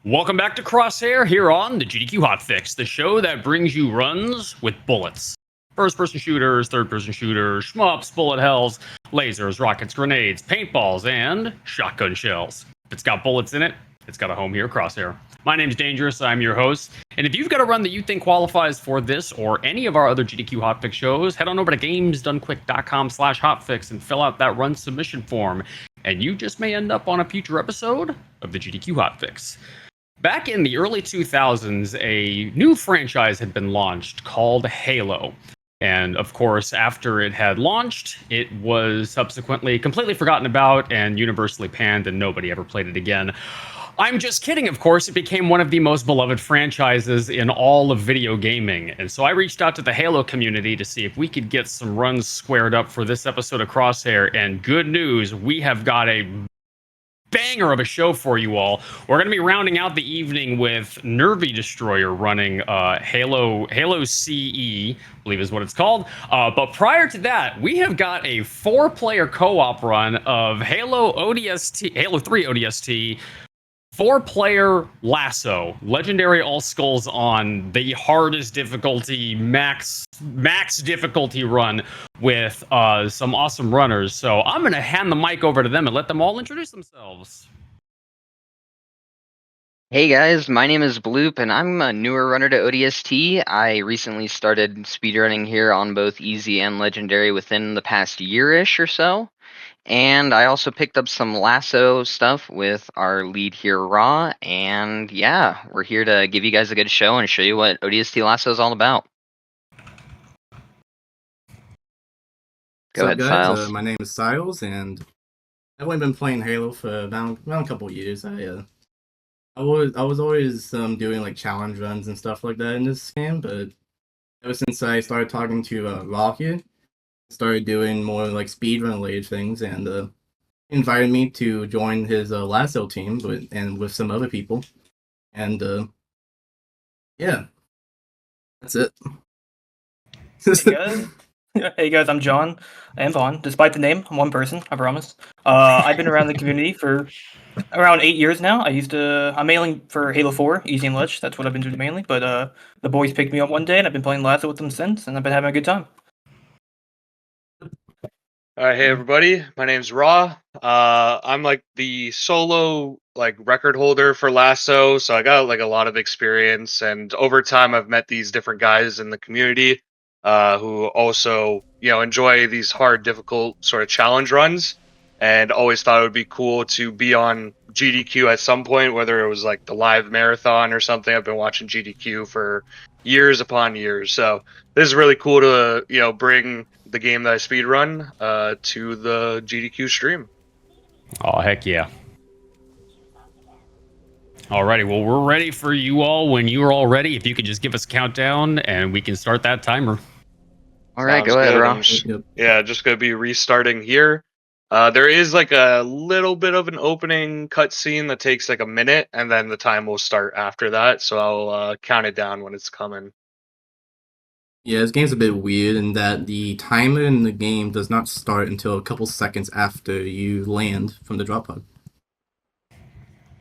Welcome back to Crosshair here on the GDQ Hotfix, the show that brings you runs with bullets. First-person shooters, third-person shooters, shmups, bullet hells, lasers, rockets, grenades, paintballs, and shotgun shells. If it's got bullets in it, it's got a home here, Crosshair. My name's Dangerous, I'm your host, and if you've got a run that you think qualifies for this or any of our other GDQ Hotfix shows, head on over to gamesdonequick.com/hotfix and fill out that run submission form, and you just may end up on a future episode of the GDQ Hotfix. Back in the early 2000s, a new franchise had been launched called Halo. And of course, after it had launched, it was subsequently completely forgotten about and universally panned, and nobody ever played it again. I'm just kidding, of course. It became one of the most beloved franchises in all of video gaming. And so I reached out to the Halo community to see if we could get some runs squared up for this episode of Crosshair. And good news, we have got a banger of a show for you all. We're going to be rounding out the evening with Nervy Destroyer running Halo CE, I believe is what it's called. But prior to that, we have got a 4-player co-op run of Halo 3 ODST, 4-player LASO, Legendary All Skulls on the hardest difficulty, max difficulty run with some awesome runners. So I'm going to hand the mic over to them and let them all introduce themselves. Hey guys, my name is Bloop and I'm a newer runner to ODST. I recently started speedrunning here on both Easy and Legendary within the past year-ish or so. And I also picked up some LASO stuff with our lead here, Raw. And yeah, we're here to give you guys a good show and show you what ODST LASO is all about. Go ahead, Cylles. My name is Cylles, and I've only been playing Halo for around a couple of years. I was always doing like challenge runs and stuff like that in this game, but ever since I started talking to Raw here, started doing more like speedrun related things, and invited me to join his LASO team with some other people, and yeah, that's it. Hey guys, I'm Jon and Pon. Despite the name, I'm one person, I promise. I've been around the community for around 8 years now. I'm mainly for Halo 4, Easy and Ledge. That's what I've been doing mainly. But the boys picked me up one day, and I've been playing LASO with them since, and I've been having a good time. Alright, hey everybody, my name's Raw. I'm like the solo record holder for LASO, so I got like a lot of experience, and over time I've met these different guys in the community who also, enjoy these hard, difficult sort of challenge runs, and always thought it would be cool to be on GDQ at some point, whether it was like the live marathon or something. I've been watching GDQ for years upon years, so this is really cool to bring the game that I speedrun to the GDQ stream. Oh, heck yeah. Alrighty, well, we're ready for you all when you are all ready. If you could just give us a countdown and we can start that timer. Alright, go ahead, Raw. Yeah, just going to be restarting here. There is like a little bit of an opening cutscene that takes like a minute, and then the time will start after that, so I'll count it down when it's coming. Yeah, this game's a bit weird in that the timer in the game does not start until a couple seconds after you land from the drop pod.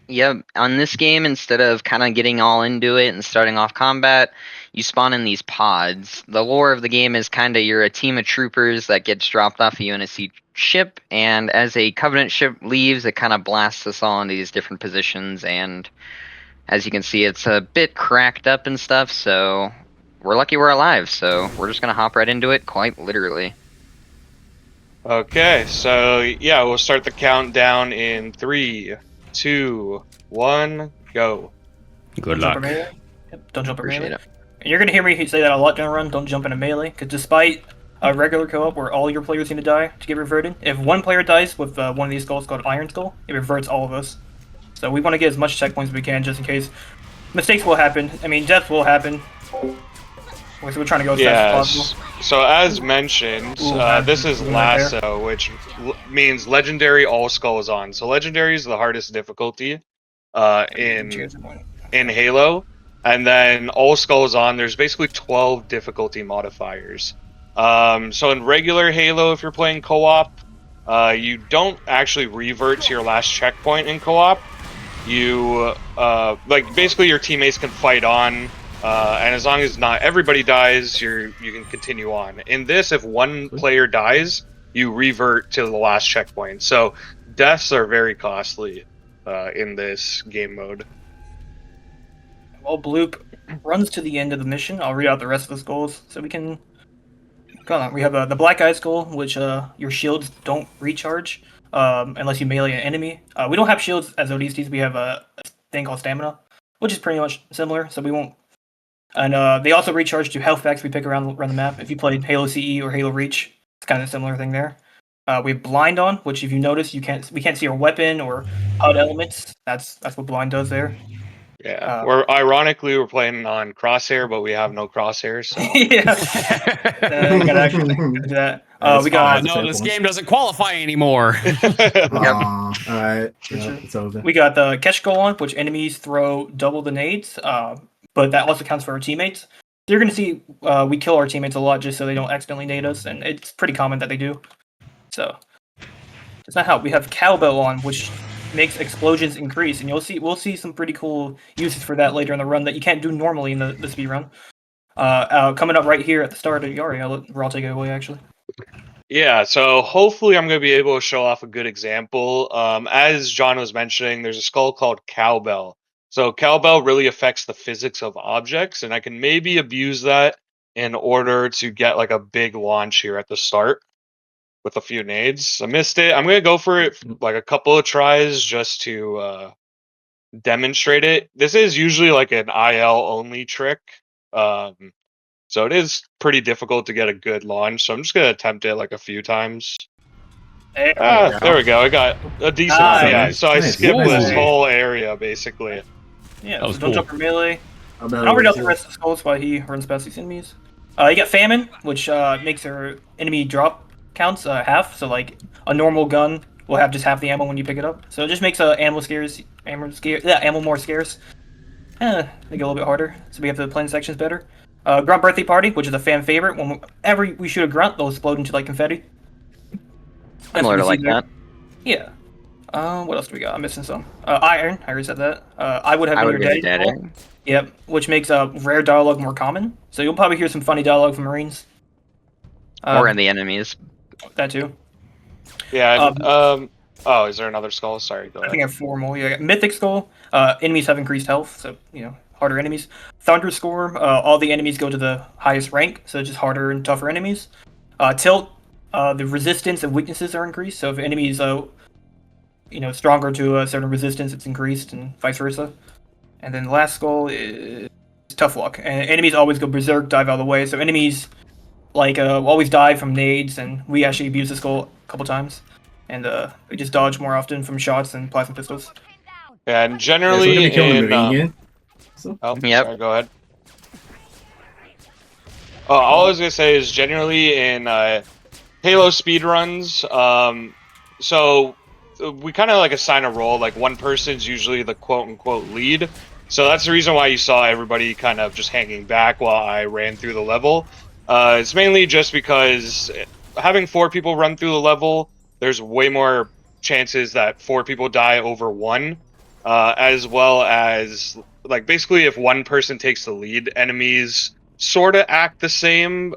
Yep, on this game, instead of kind of getting all into it and starting off combat, you spawn in these pods. The lore of the game is kind of you're a team of troopers that gets dropped off a UNSC ship, and as a Covenant ship leaves, it kind of blasts us all into these different positions, and as you can see, it's a bit cracked up and stuff, so we're lucky we're alive, so we're just going to hop right into it, quite literally. Okay, so yeah, we'll start the countdown in 3, 2, 1, go. Good luck. Don't jump in Appreciate melee. it. And you're going to hear me say that a lot during a run, don't jump into melee, because despite a regular co-op where all your players seem to die to get reverted, if one player dies with one of these skulls called Iron Skull, it reverts all of us. So we want to get as much checkpoints as we can just in case mistakes will happen. I mean, death will happen. So we're trying to go as fast as possible. So as mentioned, this is LASO, which means Legendary All Skulls on. So Legendary is the hardest difficulty in Halo, and then All Skulls on. There's basically 12 difficulty modifiers. So in regular Halo, if you're playing co-op, you don't actually revert to your last checkpoint in co-op. you like basically your teammates can fight on, and as long as not everybody dies, you can continue on. In this, if one player dies, you revert to the last checkpoint. So deaths are very costly in this game mode. Well, Bloop runs to the end of the mission. I'll read out the rest of the skulls so we can. Go on. We have the Black Eye Skull, which your shields don't recharge unless you melee an enemy. We don't have shields as ODSTs. We have a thing called Stamina, which is pretty much similar. So we won't. And they also recharge to health packs we pick around the map. If you played Halo CE or Halo Reach, it's kind of a similar thing there. We have Blind on, which if you notice, we can't see our weapon or HUD elements. That's what Blind does there. Yeah, we're playing on Crosshair, but we have no Crosshair, so yeah. You gotta actually do that. We got no, this game doesn't qualify anymore. All right. Sure. It's over. We got the catch goal on, which enemies throw double the nades, but that also counts for our teammates. So you're gonna see we kill our teammates a lot just so they don't accidentally nade us, and it's pretty common that they do. So does not help. We have cowbell on, which makes explosions increase, and we'll see some pretty cool uses for that later in the run that you can't do normally in the speed run. Coming up right here at the start of Yari, I'll take it away actually. Yeah, so hopefully I'm going to be able to show off a good example. As John was mentioning, there's a skull called Cowbell. So Cowbell really affects the physics of objects, and I can maybe abuse that in order to get like a big launch here at the start with a few nades. I missed it. I'm going to go for it like a couple of tries just to demonstrate it. This is usually like an IL only trick. So it is pretty difficult to get a good launch. So I'm just going to attempt it like a few times. There we go. I got a decent one. Yeah, so I skipped this whole area basically. Yeah, that was so cool. don't jump for melee. I'll read out the rest of the skulls while he runs past these enemies. You got Famine, which makes our enemy drop counts half. So like a normal gun will have just half the ammo when you pick it up. So it just makes ammo more scarce. Make it a little bit harder. So we have to plan sections better. Grunt Birthday Party, which is a fan favorite. Whenever we shoot a grunt, they'll explode into like confetti. Similar to like that. Yeah. What else do we got? I'm missing some. Iron, I already said that. I would have been your daddy. Yep, which makes rare dialogue more common. So you'll probably hear some funny dialogue from Marines. Or in the enemies. That too. Yeah. Oh, is there another skull? Sorry, go ahead. I think I have 4 more. Yeah, Mythic Skull. Enemies have increased health, so harder enemies. Thunderstorm. All the enemies go to the highest rank, so it's just harder and tougher enemies. Tilt. The resistance and weaknesses are increased. So if enemies stronger to a certain resistance, it's increased, and vice versa. And then the last skull is Tough Luck. And enemies always go berserk, dive out of the way. So enemies always die from nades, and we actually abuse the skull a couple times. And we just dodge more often from shots and plasma pistols. Yeah, and generally Yep. Sorry, go ahead. All I was gonna say is generally in Halo speedruns, so we kind of like assign a role. Like one person's usually the quote-unquote lead. So that's the reason why you saw everybody kind of just hanging back while I ran through the level. It's mainly just because having 4 people run through the level, there's way more chances that 4 people die over 1, as well as like basically if one person takes the lead, enemies sort of act the same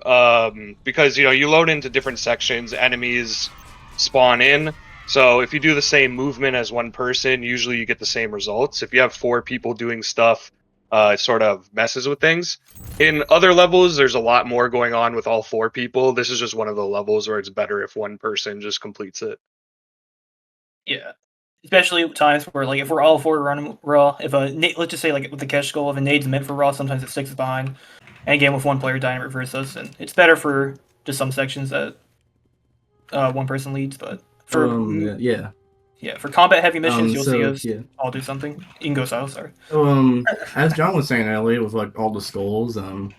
because you load into different sections, enemies spawn in. So if you do the same movement as one person, usually you get the same results. If you have 4 people doing stuff, it sort of messes with things. In other levels, there's a lot more going on with all 4 people. This is just one of the levels where it's better if one person just completes it. Yeah. Especially times where, like, if we're all 4 running raw, let's just say, like, with the catch goal, if a nade's meant for raw, sometimes it sticks behind. And again, with one player dying, it reverses. And it's better for just some sections that one person leads, but for for combat heavy missions, you'll see us all do something. You can go south, sorry. So, as John was saying earlier, with like all the skulls, there's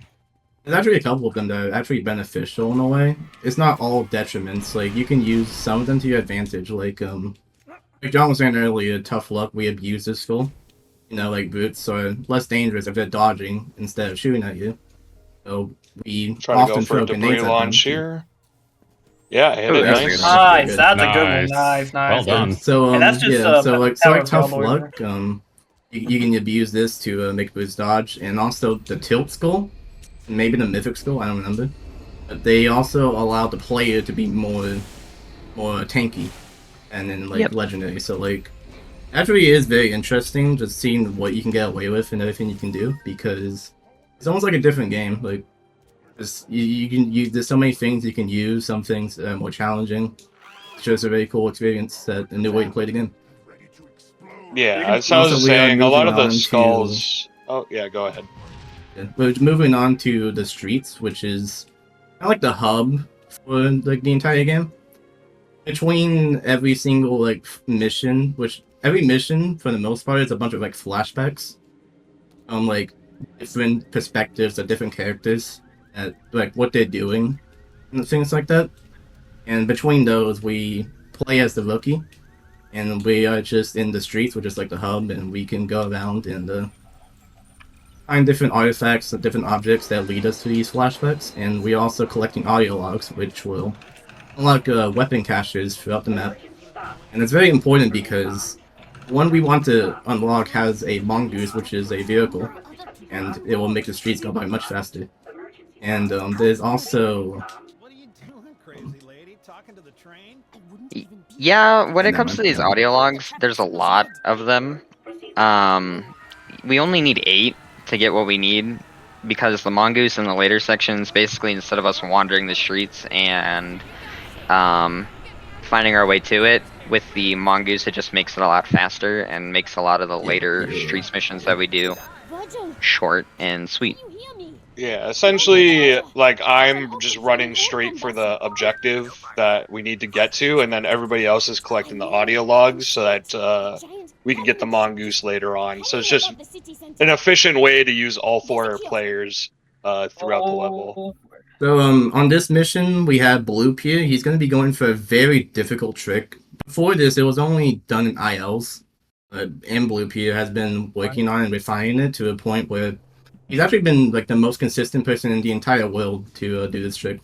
actually a couple of them that are actually beneficial in a way. It's not all detriments. Like you can use some of them to your advantage. Like John was saying earlier, Tough Luck, we abuse this skull. Like boots are less dangerous if they're dodging instead of shooting at you. So we try to often go for throw a debris grenades at them. launch here. Yeah, hit Ooh, it that's nice. good. Nice. That's a good one. Nice. Nice. Nice. Well done. So And that's just, yeah, so like power select tough cowboy. luck. You can abuse this to make boost dodge, and also the tilt skull, maybe the mythic skull. I don't remember. But they also allow the player to be more tanky, and then like Yep. legendary. So like, actually, it is very interesting just seeing what you can get away with and everything you can do, because it's almost like a different game. Like, there's so many things you can use. Some things are more challenging. It's just a very cool experience, a new way to play the game. Yeah, as I was Also, we are saying, a lot of moving the on to- skulls. Oh yeah, go ahead. Yeah. We're moving on to the streets, which is kind of like the hub for like the entire game. Between every single like mission, which every mission for the most part is a bunch of like flashbacks, like different perspectives of different characters at like what they're doing and things like that. And between those, we play as the rookie, and we are just in the streets, which is like the hub, and we can go around and find different artifacts and different objects that lead us to these flashbacks. And we're also collecting audio logs, which will unlock weapon caches throughout the map. And it's very important because one we want to unlock has a mongoose, which is a vehicle, and it will make the streets go by much faster. And there's also Yeah, when it comes to these audio logs, there's a lot of them. We only need 8 to get what we need, because the mongoose in the later sections, basically instead of us wandering the streets and finding our way to it, with the mongoose it just makes it a lot faster and makes a lot of the later streets missions that we do short and sweet. Yeah, essentially, like, I'm just running straight for the objective that we need to get to, and then everybody else is collecting the audio logs so that we can get the mongoose later on. So it's just an efficient way to use all 4 players throughout the level. So on this mission we have Bloop here. He's going to be going for a very difficult trick. Before this, it was only done in ILs, and Bloop here has been working on and refining it to a point where he's actually been like the most consistent person in the entire world to do this trick.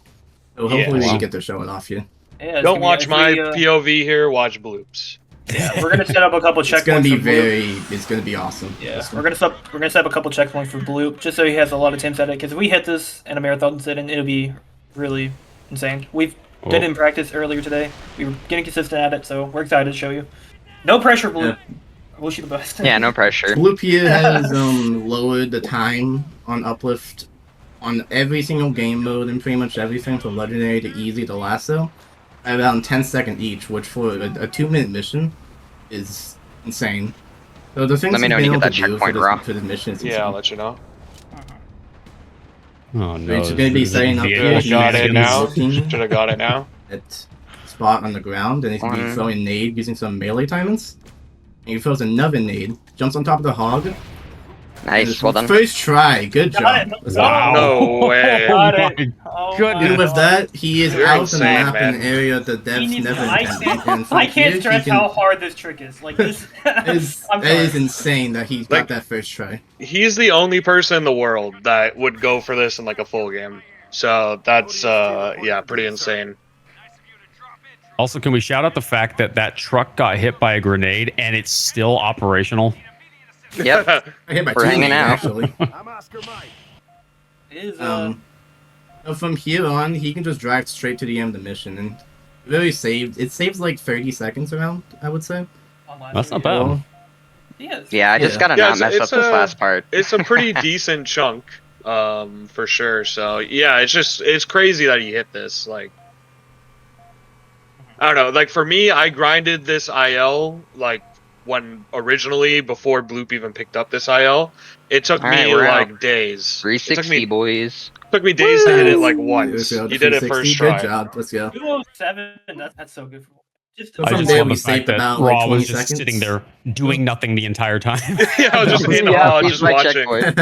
So hopefully we wow. can get to show it off here. Yeah, Don't watch my POV here, watch Bloops. Yeah, we're gonna set up a couple checkpoints. It's going to be for Bloop. it's going to be awesome. Yeah, we're gonna set up a couple checkpoints for Bloop, just so he has a lot of attempts at it. Because if we hit this in a marathon setting, it'll be really insane. We've did it in practice earlier today. We were getting consistent at it, so we're excited to show you. No pressure, Bloop. I wish you the best. Yeah, no pressure. Bloop here has lowered the time on Uplift on every single game mode and pretty much everything from Legendary to Easy to LASO at around 10 seconds each, which for a 2-minute mission is insane. So the things Let me know when he's you been get able that to do checkpoint, for this mission is Yeah, I'll insane. let you know. Oh no! It's going to be setting up the here. Should have got it now. looking Should have got it now. at spot on the ground, and he's going to be throwing nade using some melee timings. And he throws another nade, jumps on top of the hog. Nice, well done. First try, good job. Got it. Wow. No way. Got Oh it. my Oh goodness. And with that, he is You're out insane, on the map man. in an area that devs never intended. And from I can't here, stress he can, how hard this trick is. Like this. It is, I'm it is sorry. insane that he Like- got that first try. He's the only person in the world that would go for this in like a full game. So that's yeah, pretty insane. Also, can we shout out the fact that that truck got hit by a grenade and it's still operational? Yep. I hit my We're hanging teammate, out. actually. It is, So from here on, he can just drive straight to the end of the mission, and really it saves like 30 seconds around, I would say. online. That's not bad. Well, Yes. Yeah, I just Yeah. gotta Yeah, not mess up this last part. It's a pretty decent chunk, for sure. So yeah, it's crazy that he hit this. Like, I don't know. Like for me, I grinded this IL like when originally before Bloop even picked up this IL. It took Alright, me we're like out. days. It 360, boys. took me days to hit it like let's once. go. You did it 360. first Good try. job. Let's go. 207. That's so good. Just So I from just there, love we the fact saved that about, like, Raw 20 was just seconds. sitting there doing nothing the entire time. Yeah, I was just in Yeah, awe, he's just my watching. checkpoint.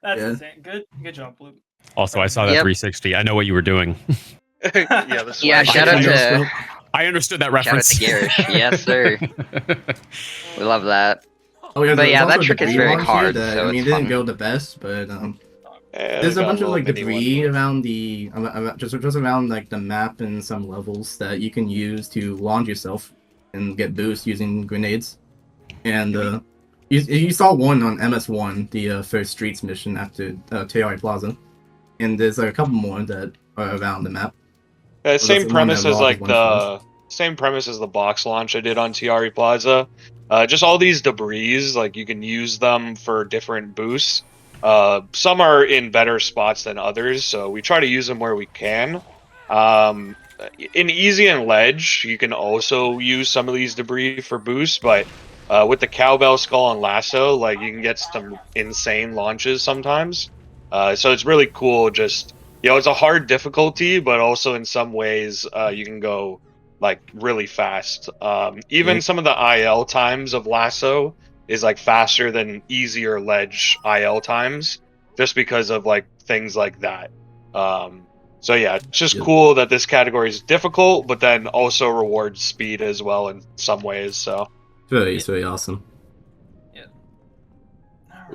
That's Yeah. insane. Good job, Blue. Also, I saw that Yep. 360. I know what you were doing. Yeah, this is Yeah, what I shout out did. to I understood that shout out reference. to Garish. Yes, sir. We love that. Oh, yeah, But there's yeah, also that trick the is green very one here hard, that, so I mean, it's it didn't fun. go the best, but There's a bunch of like debris around the just around like the map and some levels that you can use to launch yourself and get boost using grenades. And you saw one on MS1, the first streets mission after Teori Plaza, and there's like a couple more that are around the map. Yeah, So same that's the one that premise as Rob like went for. same premise as the box launch I did on Tiari Plaza. Just all these debris, like you can use them for different boosts. Some are in better spots than others, so we try to use them where we can. In easy and ledge, you can also use some of these debris for boosts, but with the cowbell, skull, and lasso, like you can get some insane launches sometimes. So it's really cool. Just it's a hard difficulty, but also in some ways you can go like really fast. Even some of the IL times of lasso is like faster than easier ledge IL times, just because of like things like that. So yeah, it's just cool that this category is difficult, but then also rewards speed as well in some ways. So It's very awesome.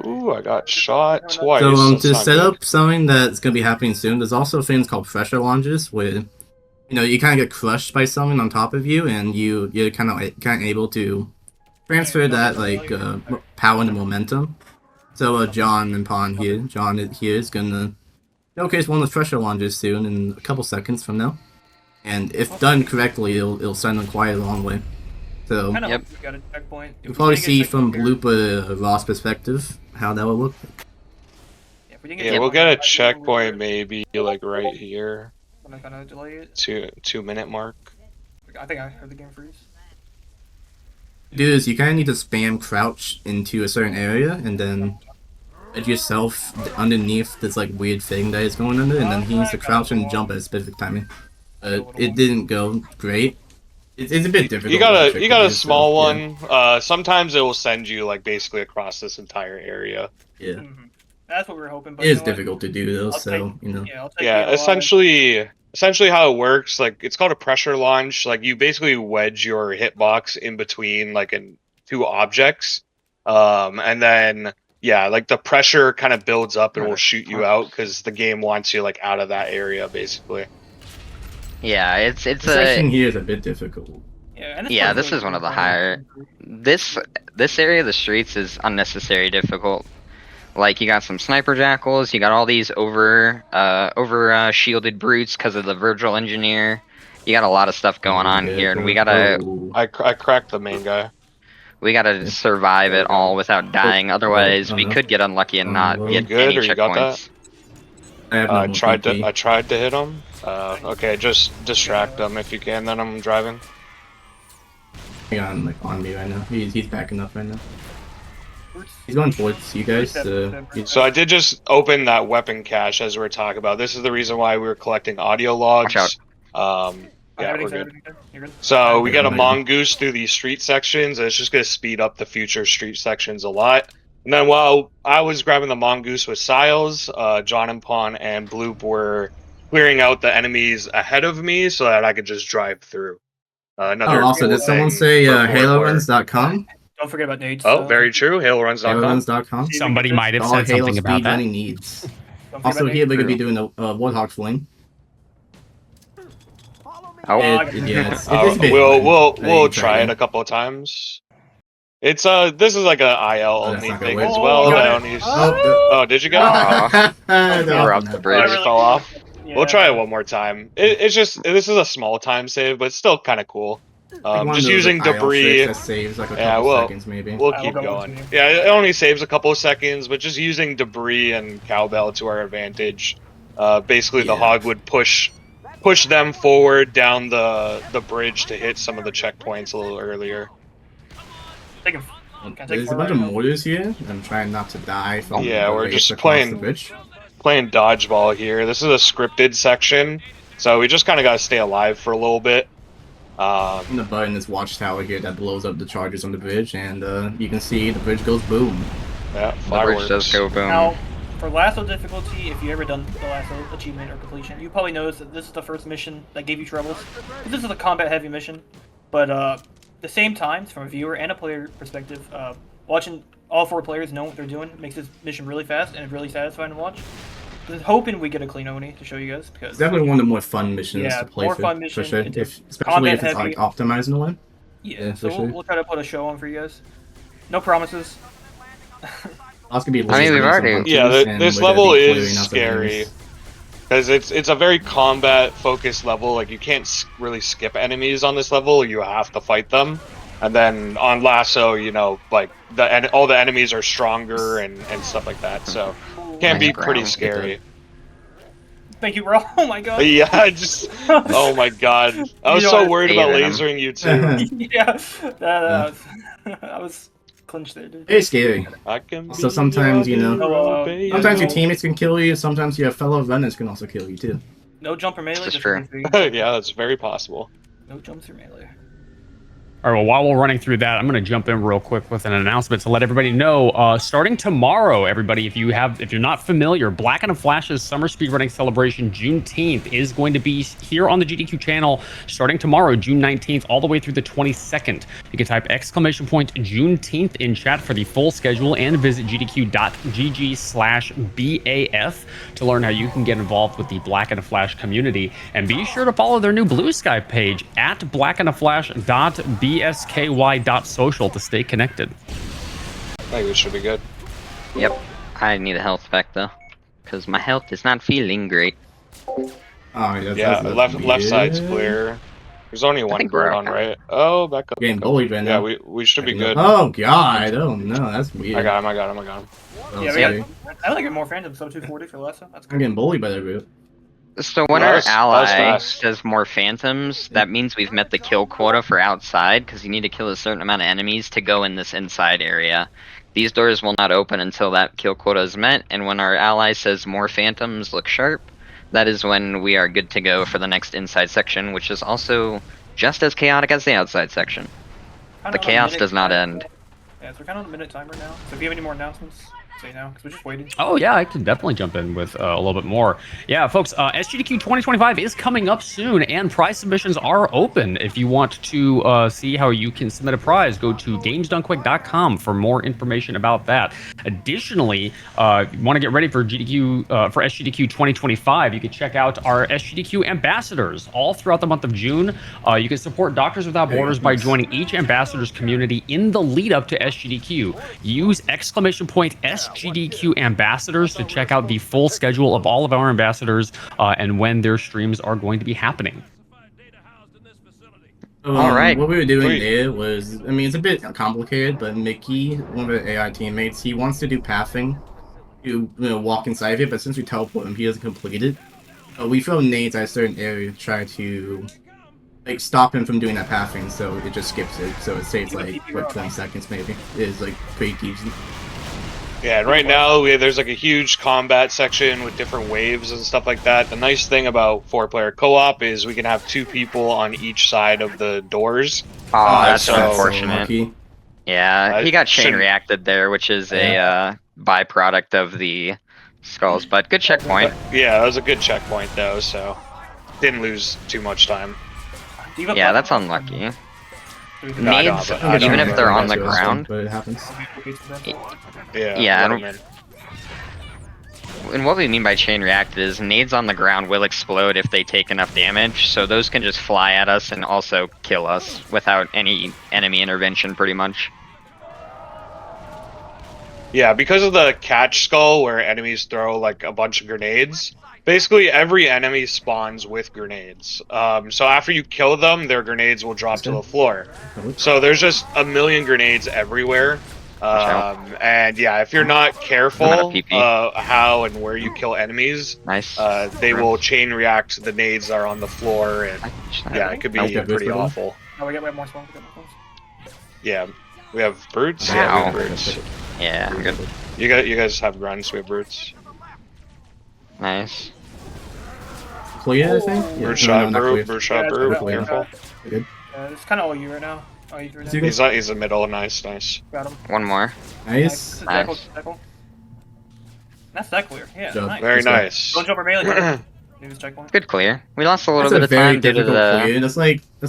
ooh, I got shot twice. So That's to not set good. up something that's gonna be happening soon, there's also things called pressure launches where you kind of get crushed by something on top of you, and you're kind of able to transfer that like power and momentum. So Jon and Pon here, here is gonna showcase one of the pressure launches soon in a couple seconds from now, and if done correctly, it'll send them quite a long way. So Yep. We got a checkpoint. you'll probably see from Blooper Ross' perspective how that will look. Yeah, we'll get a checkpoint maybe like right here. I'm gonna kind of delay it. 2-minute mark. I think I heard the game freeze. Do is you kind of need to spam crouch into a certain area and then edge yourself underneath this like weird thing that is going under, and then he needs to crouch and jump at a specific timing. It didn't go great. It's a bit difficult. You got a small one. Sometimes it will send you like basically across this entire area. Yeah. Mm-hmm. That's what we were hoping. But It is difficult to do though, so Yeah, essentially how it works, like it's called a pressure launch. Like you basically wedge your hitbox in between like two objects, and then like the pressure kind of builds up and will shoot you out because the game wants you like out of that area basically. Yeah, it's the section here is a bit difficult. Yeah, this is one of the higher. This area of the streets is unnecessary difficult. Like you got some sniper jackals, you got all these over shielded brutes because of the Virgil engineer. You got a lot of stuff going on here, and we gotta. I cracked the main guy. We gotta survive it all without dying. Otherwise, we could get unlucky and not get any checkpoints. I tried to hit him. Okay, just distract him if you can. Then I'm driving. Hang on, like on me right now. He's backing up right now. He's going towards you guys. So I did just open that weapon cache as we were talking about. This is the reason why we were collecting audio logs. Yeah, we're good. So we got a mongoose through these street sections, and it's just going to speed up the future street sections a lot. And then while I was grabbing the mongoose with Cylles, Jon and Pon and Bloop were clearing out the enemies ahead of me so that I could just drive through. Also, did someone say HaloRuns.com? Don't forget about nades. Oh, very true. HaloRuns.com. Somebody might have said something about that. Needs. Also, here we're gonna be doing a Warthog Fling. We'll try it a couple of times. It's this is like a IL only thing as well. Oh, did you go? We're up the bridge. Fell off. We'll try it one more time. It's just this is a small time save, but it's still kind of cool. Just using debris. That saves like a couple seconds, maybe. We'll keep going. Yeah, it only saves a couple of seconds, but just using debris and cowbell to our advantage. Basically, the hog would push them forward down the bridge to hit some of the checkpoints a little earlier. There's a bunch of mortars here. I'm trying not to die. From we're just playing dodgeball here. This is a scripted section, so we just kind of got to stay alive for a little bit. I'm gonna button this watchtower here that blows up the charges on the bridge, and you can see the bridge goes boom. Yeah, the bridge does go boom. Now, for LASO difficulty, if you ever done the LASO achievement or completion, you probably noticed that this is the first mission that gave you troubles. This is a combat-heavy mission, but the same times, from a viewer and a player perspective, watching all four players know what they're doing makes this mission really fast and really satisfying to watch. Just hoping we get a clean Oni to show you guys because It's definitely one of the more fun missions Yeah, to play more for, fun for mission. sure. It's Especially combat if it's heavy. like optimized in a way. yeah. Yeah, So for sure. we'll try to put a show on for you guys. No promises. Lots could be I mean, we've already- This level is scary because it's a very combat focused level. Like you can't really skip enemies on this level. You have to fight them. And then on LASO, you know, like all the enemies are stronger and stuff like that. So can be pretty scary. Thank you, bro. Oh my god. Yeah, oh my god, I was so worried about Hating him. lasering you too. Yeah. I was clinched there, dude. It's scary. I can So be sometimes, your you know, hero, baby. Sometimes your teammates can kill you. Sometimes your fellow runners can also kill you too. No jump or melee. This is just true. run through. Yeah, that's very possible. No jumps or melee. All right, well, while we're running through that, I'm going to jump in real quick with an announcement to let everybody know. Starting tomorrow, everybody, if you're not familiar, Black and Flash's Summer Speedrunning Celebration Juneteenth is going to be here on the GDQ channel starting tomorrow, June 19th, all the way through the 22nd. You can type !Juneteenth in chat for the full schedule and visit gdq.gg/BAF to learn how you can get involved with the Black and community. And be sure to follow their new Blue Sky page at blackandaflash.bsky.social to stay connected. I think this should be good. Yep. I need a health back though, because my health is not feeling great. Oh, yeah, Yeah, left side's clear. There's only one think we're bird on right. Oh, back up. Getting back up. bullied right Yeah, now. we should be good. Oh god, oh no, that's weird. I got him. Oh, Yeah, sorry. I like it more phantom, so 240 for LASO. That's I'm good. getting bullied by that group. So when That our was ally fast. says more phantoms, that means we've met the kill quota for outside, because you need to kill a certain amount of enemies to go in this inside area. These doors will not open until that kill quota is met, and when our ally says more phantoms look sharp, that is when we are good to go for the next inside section, which is also just as chaotic as the outside section. Kinda The on a chaos minute does not timer. end. Yeah, so we're kind of on a minute timer now. So if you have any more announcements, say now, because we're just waiting. Oh, yeah, I can definitely jump in with a little bit more. Yeah, folks, SGDQ 2025 is coming up soon, and prize submissions are open. If you want to see how you can submit a prize, go to gamesdonequick.com for more information about that. Additionally, if you want to get ready for for SGDQ 2025, you can check out our SGDQ ambassadors all throughout the month of June. You can support Doctors Without Borders by joining each ambassador's community in the lead up to SGDQ. Use !SGDQ ambassadors to check out the full schedule of all of our ambassadors and when their streams are going to be happening. Alright. What we were doing Sweet. there was, I mean, it's a bit complicated, but Mickey, one of the AI teammates, he wants to do pathing, walk inside of it, but since we teleport him, he doesn't complete it. We throw nades at a certain area to try to like stop him from doing that pathing, so it just skips it. So it saves like what 20 seconds maybe. It is like pretty easy. Yeah, and right now there's like a huge combat section with different waves and stuff like that. The nice thing about 4-player co-op is we can have 2 people on each side of the doors. Oh, that's so unfortunate. lucky. Yeah, he got chain shouldn't- reacted there, which is a byproduct of the skulls, but good checkpoint. Yeah, that was a good checkpoint though, so didn't lose too much time. Do you have a Yeah, that's platform? unlucky. Do we do No, I don't Nades, have it. I don't even have if it. they're on the That's what I was ground, saying, but it happens. Yeah, I let don't- him in. and what we mean by chain reacted is nades on the ground will explode if they take enough damage, so those can just fly at us and also kill us without any enemy intervention pretty much. Yeah, because of the catch skull where enemies throw like a bunch of grenades, basically every enemy spawns with grenades. So after you kill them, their grenades will drop to the floor. So there's just a million grenades everywhere. And yeah, if you're not careful I'm out of PP. how and where you kill enemies, Nice. they will chain react the nades that are on the floor, and yeah, it could be Okay. pretty awful. Oh, we have more spawns. We got more spawns. Yeah, we have brutes. Yeah, we have Wow. brutes. Yeah, I'm good. You guys have grunts. We have brutes. Nice. Clear, I think? Brute no, shot, not brute, clear. brute shot, brute. Yeah, Careful. Good. It's kind of all you right now. Oh, you threw Is that. he- He's in the middle. Nice. Got him. One more. Nice. Nice. That's that clear. Yeah, Job. nice. Very Let's go. nice. Don't jump or melee. Got Use checkpoint. Good clear. We lost a little That's bit a of very time due to difficult the... clear. That's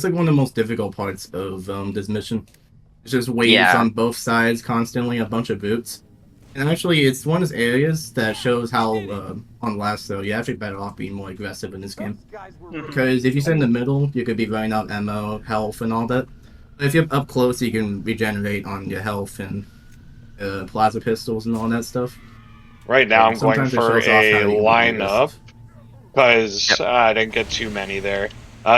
like one of the most difficult parts of this mission. It's just waves Yeah. on both sides constantly, a bunch of boots. And actually, it's one of those areas that shows how on LASO you're actually better off being more aggressive in this game. Mhm. Because if you sit in the middle, you could be running out ammo, health, and all that. But if you're up close, you can regenerate on your health and plasma pistols and all that stuff. Right now, I'm going Sometimes it for shows off a how you can be lineup aggressive. because Yep. I didn't get too many there.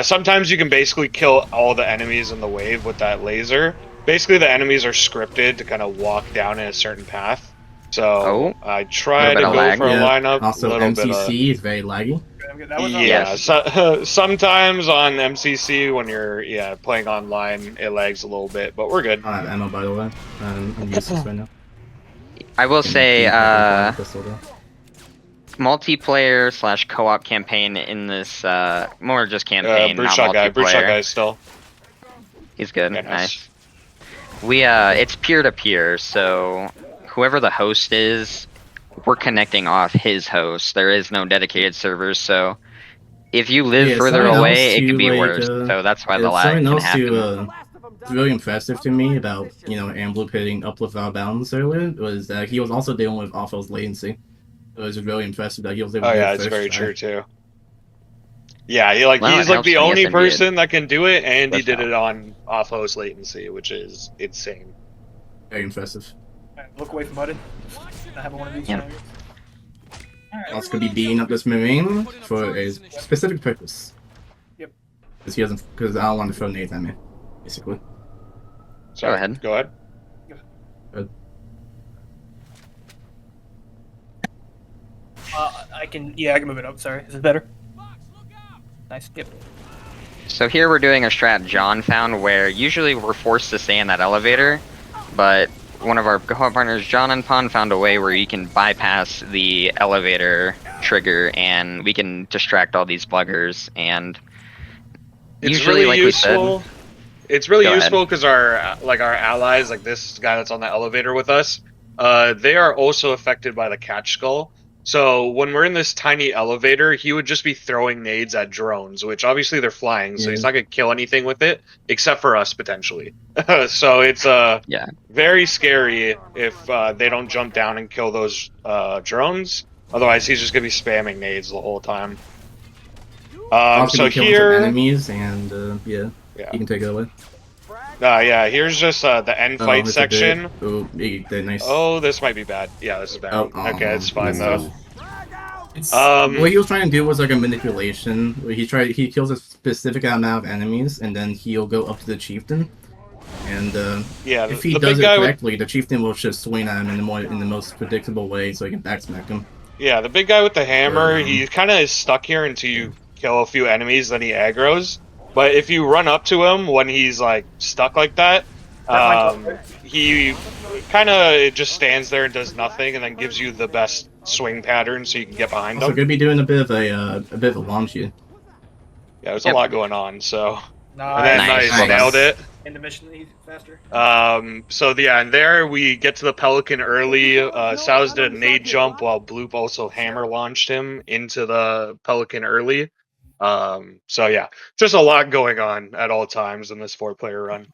Sometimes you can basically kill all the enemies in the wave with that laser. Basically, the enemies are scripted to kind of walk down in a certain path. So Oh, I try bit to of go lag. for a Yeah. lineup, a Also, little bit of. MCC is very laggy. That was on Yeah, Yes. sometimes on MCC when you're playing online, it lags a little bit, but we're good. I don't have ammo, by the way. I'm useless right now. I will say, Pistol, though. multiplayer / co-op campaign in this, more just campaign, Brute not shot multiplayer. guy still. He's good. Yeah, Nice. We it's peer to peer, so whoever the host is, we're connecting off his host. There is no dedicated servers, so if you live Yeah, further something else away, it to, could be like, worse. So that's why the it's lag something can else happen. to, it's really impressive to me about, Ambler hitting Uplift out of bounds earlier, was that he was also dealing with off-host latency. It was really impressive that he was able Oh to do yeah, it it's first very try. true too. Yeah, Well, he's it like helps the when the only SMG person that can do it, and he does did help. it on off-host latency, which is insane. Very impressive. Alright, look away from Button. I have one of these. Yep. Alright. Also could be beating up this Marine for a specific purpose. Yep. Because I don't want to throw nades at me, basically. Sorry, ahead. Go ahead. I can move it up. Sorry, is it better? Nice. Yep. So here we're doing a strat John found where usually we're forced to stay in that elevator, but one of our co-op partners, Jon and Pon, found a way where you can bypass the elevator trigger and we can distract all these buggers. And It's usually, really like useful. we said, It's really Go useful because our allies, like this guy that's on the elevator with us, they are also affected by the catch skull. So when we're in this tiny elevator, he would just be throwing nades at drones, which obviously they're flying, so he's Yeah. not gonna kill anything with it, except for us potentially. So it's yeah. very scary if they don't jump down and kill those drones. Otherwise, he's just gonna be spamming nades the whole time. Also So be killing some here, enemies, and yeah. you can take it away. Yeah, here's just the end fight it's a bit- section. Oh, they're nice. Oh, this might be bad. Yeah, this is bad. Okay, it's fine though. What he was trying to do was like a manipulation. Where he kills a specific amount of enemies, and then he'll go up to the chieftain. And Yeah, if he the does big it guy correctly, the chieftain will just swing at him in the most predictable way, so he can backsmack him. yeah, the big guy with the hammer, But, he kind of is stuck here until you kill a few enemies, then he aggroes. But if you run up to him when he's like stuck like that, he kind of just stands there and does nothing, and then gives you the best swing pattern so you can get behind Also, him. gonna be doing a bit of a launch here. Yeah, there's Yep. a lot going on. So, Nice. and then Nice. nailed it. In the mission faster. So yeah, and there we get to the Pelican early. Cylles did a nade jump while Bloop also hammer launched him into the Pelican early. So yeah, just a lot going on at all times in this 4-player run.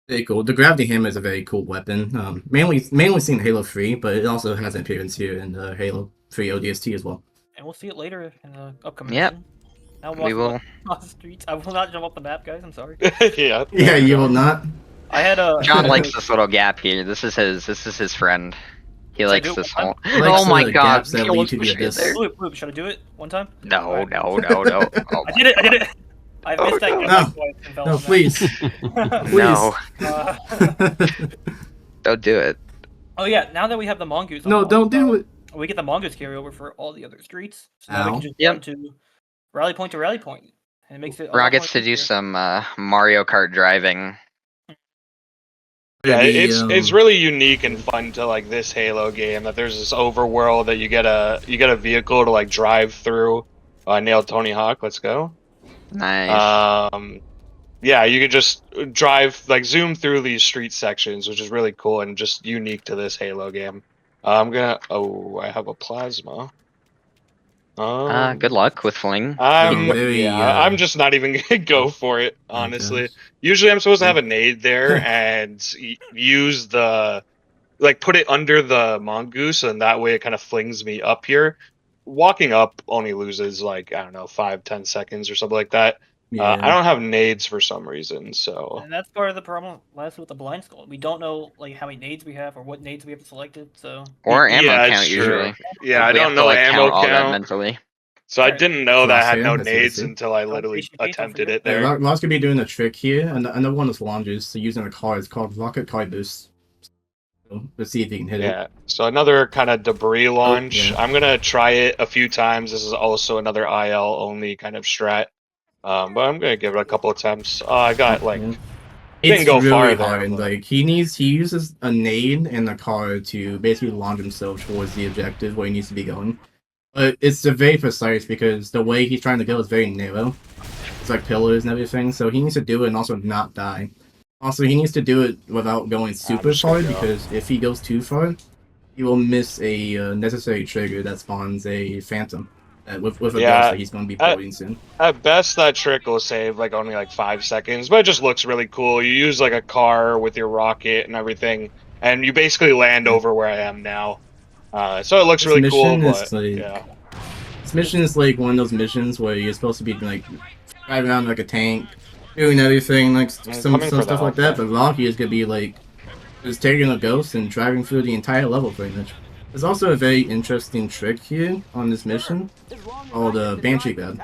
Very cool. The gravity hammer is a very cool weapon. Mainly seen in Halo 3, but it also has an appearance here in Halo 3 ODST as well. And we'll see it later in the upcoming Yep. mission. Now We will. off the streets. I will not jump off the map, guys. I'm sorry. Yeah. Yeah, you will not. I had a. John likes this little gap here. This is his friend. He Should I likes do it this one whole. He likes Oh my the god! gaps that lead to the Shit abyss. there. Bloop, should I do it one time? No. Alright. Oh I did it. I missed that no. gap twice and fell No, on that. please. No, Uh, don't do it. oh yeah, now that we have the mongoose. No, don't do it. We get the mongoose carryover for all the other streets. So now we Ow. can just Yep. run to rally point, and it makes it. a Ra lot gets more to do easier. some Mario Kart driving. Yeah, The, it's really unique and fun to like this Halo game that there's this overworld that you get a vehicle to like drive through. Nailed Tony Hawk. Let's go. Nice. Yeah, you could just drive, like, zoom through these street sections, which is really cool and just unique to this Halo game. I have a plasma. Good luck with Fling. I'm just not even gonna go for it, honestly. gosh. Usually I'm supposed to have a nade there and use the like put it under the mongoose, and that way it kind of flings me up here. Walking up only loses like, I don't know, 5-10 seconds or something like that. Yeah. I don't have nades for some reason, so And that's part of the problem last with the blind skull. We don't know like how many nades we have or what nades we have selected. So Or ammo yeah, count it's true. usually. Yeah, I We have don't to know like ammo count all that count. mentally. So I Alright. didn't know that I had no Crosshair, that's what it nades is. until I Oh, literally HPP, don't attempted forget. it there. Lots could be doing a trick here, and another one is launches. So using a car, it's called rocket car boost. So let's see if you can hit it. Yeah, so another kind of debris launch. yeah. I'm gonna try it a few times. This is also another IL only kind of strat. But I'm gonna give it a couple attempts. I got like Yeah. didn't It's go really far there, hard. but- Like he uses a nade and a car to basically launch himself towards the objective where he needs to be going. But it's very precise because the way he's trying to go is very narrow. It's like pillars and everything, so he needs to do it and also not die. Also, he needs to do it without going super just gonna far go. because if he goes too far, he will miss a necessary trigger that spawns a phantom with a Yeah, ghost that he's going to be boarding soon. At best, that trick will save like only like 5 seconds, but it just looks really cool. You use like a car with your rocket and everything, and you basically land over where I am now. So it looks This really cool, mission is but like- yeah. This mission is like one of those missions where you're supposed to be like driving around like a tank, doing everything like some coming for the stuff like that. health But Rocky is gonna be like just taking a ghost and driving through the entire level pretty much. There's also a very interesting trick here on this mission called Banshee Grab.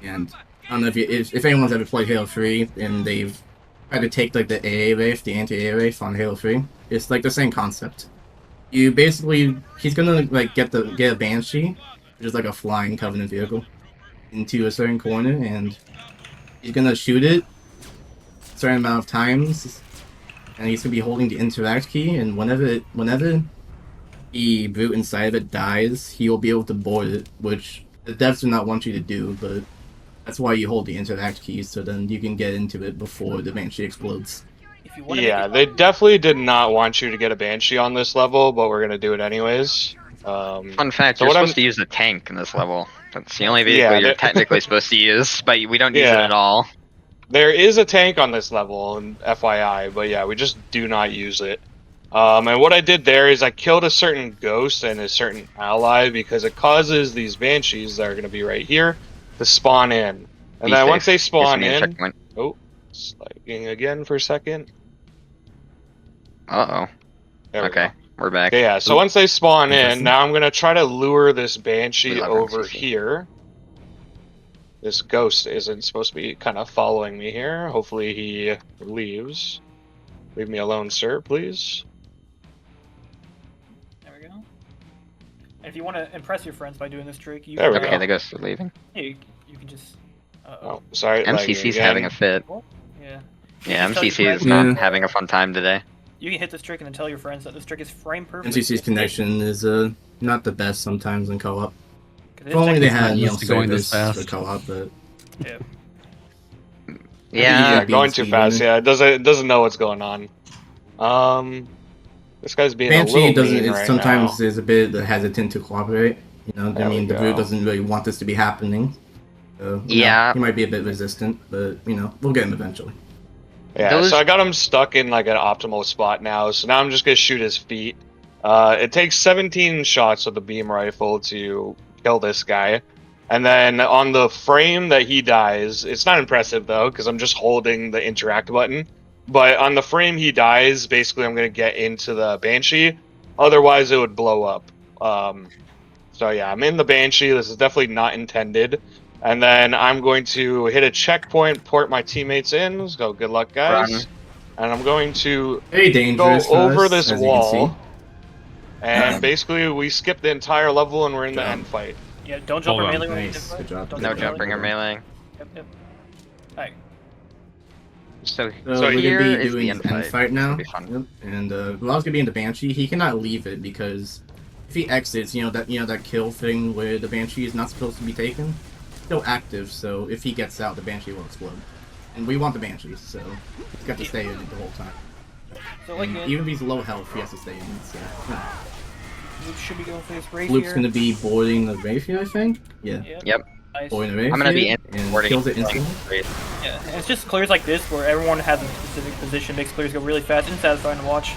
And I don't know if anyone's ever played Halo 3 and they've tried to take like the AA wave, the anti-AA wave on Halo 3. It's like the same concept. You basically he's gonna like get a Banshee, which is like a flying Covenant vehicle, into a certain corner, and he's gonna shoot it a certain amount of times, and he's gonna be holding the interact key, and whenever the brute inside of it dies, he will be able to board it, which the devs do not want you to do, but that's why you hold the interact key, so then you can get into it before the Banshee explodes. If you want to Yeah, they definitely did not want you to get a Banshee on this level, but we're gonna do it anyways. Fun fact, So you're what I'm- supposed to use a tank in this level. That's the only vehicle Yeah, you're that- technically supposed to use, but we don't use it Yeah. at all. There is a tank on this level, and FYI, but yeah, we just do not use it. And what I did there is I killed a certain ghost and a certain ally because it causes these banshees that are going to be right here to spawn in. And Be then safe. once they Gives spawn me a in, checkpoint. oh, sliding again for a second. Uh-oh. There we Okay, go. we're back. Okay, yeah, so once they spawn in, Interesting. now I'm going to try to lure this banshee We love over MCC. here. This ghost isn't supposed to be kind of following me here. Hopefully he leaves. Leave me alone, sir, please. There we go. And if you want to impress your friends by doing this trick, you There we can, Okay, the ghosts are leaving. yeah, you can just. Oh, sorry. lagging MCC's again. having a fit. Yeah. Yeah, Just tell your MCC is friends- not Yeah. having a fun time today. You can hit this trick and then tell your friends that this trick is frame perfect. MCC's connection is not the best sometimes in co-op. 'Cause If this only trick they is- had used to going this servers fast. for co-op, but Yeah. Yeah, being going too fast. speedrunner. Yeah, it doesn't know what's going on. This guy's being a Banshee little doesn't. mean It right sometimes now. is a bit hesitant to cooperate. You know, There I we mean, the go. brute doesn't really want this to be happening. So, Yeah. he might be a bit resistant, but we'll get him eventually. Yeah, Those- so I got him stuck in like an optimal spot now. So now I'm just gonna shoot his feet. It takes 17 shots with the beam rifle to kill this guy. And then on the frame that he dies, it's not impressive though, because I'm just holding the interact button. But on the frame he dies, basically I'm going to get into the Banshee. Otherwise it would blow up. So yeah, I'm in the Banshee. This is definitely not intended. And then I'm going to hit a checkpoint, port my teammates in. So good luck, guys. Run. And I'm going to Very go dangerous. for over us, this as you can wall. see. And basically we skip the entire level and we're in the Job. end fight. Yeah, don't jump Hold or on. melee when you Nice. hit Good job. Don't no jump or jumping or melee. meleeing. Yep. Alright. So, So, So we're here gonna be is doing the the end end fight. fight now. This will be fun. Yep. And Lal's gonna be in the Banshee. He cannot leave it because if he exits, that kill thing where the Banshee is not supposed to be taken, still active. So if he gets out, the Banshee will explode. And we want the Banshee, so he's got to stay in it the whole time. So like, And even if he's low health, he has to stay in it. So Luke should be going for this race Luke's here. gonna be boarding the Rapier, I think. Yeah, Yep. Nice. boarding the Rapier. I'm gonna be in and boarding kills it instantly. Yeah, and it's just clears like this where everyone has a specific position, makes players go really fast and satisfying to watch.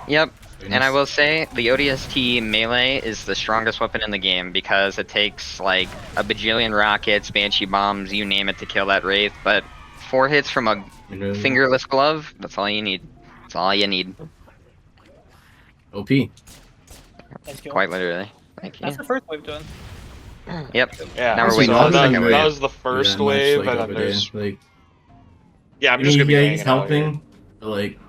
Yep. Very And I nice. will say, the ODST melee is the strongest weapon in the game because it takes like a bajillion rockets, banshee bombs, you name it, to kill that wraith. But 4 hits from a Really fingerless glove, that's all you need. That's all you need. OP. Nice kill. Quite literally. Thank you. That's the first wave done. Yep. Yeah, Now we're so waiting for that, the second wave. that was the first Yeah, much, wave, like, and then over there. there's Like, yeah. I'm I just mean, gonna be yeah, hanging he's out here. helping, but like,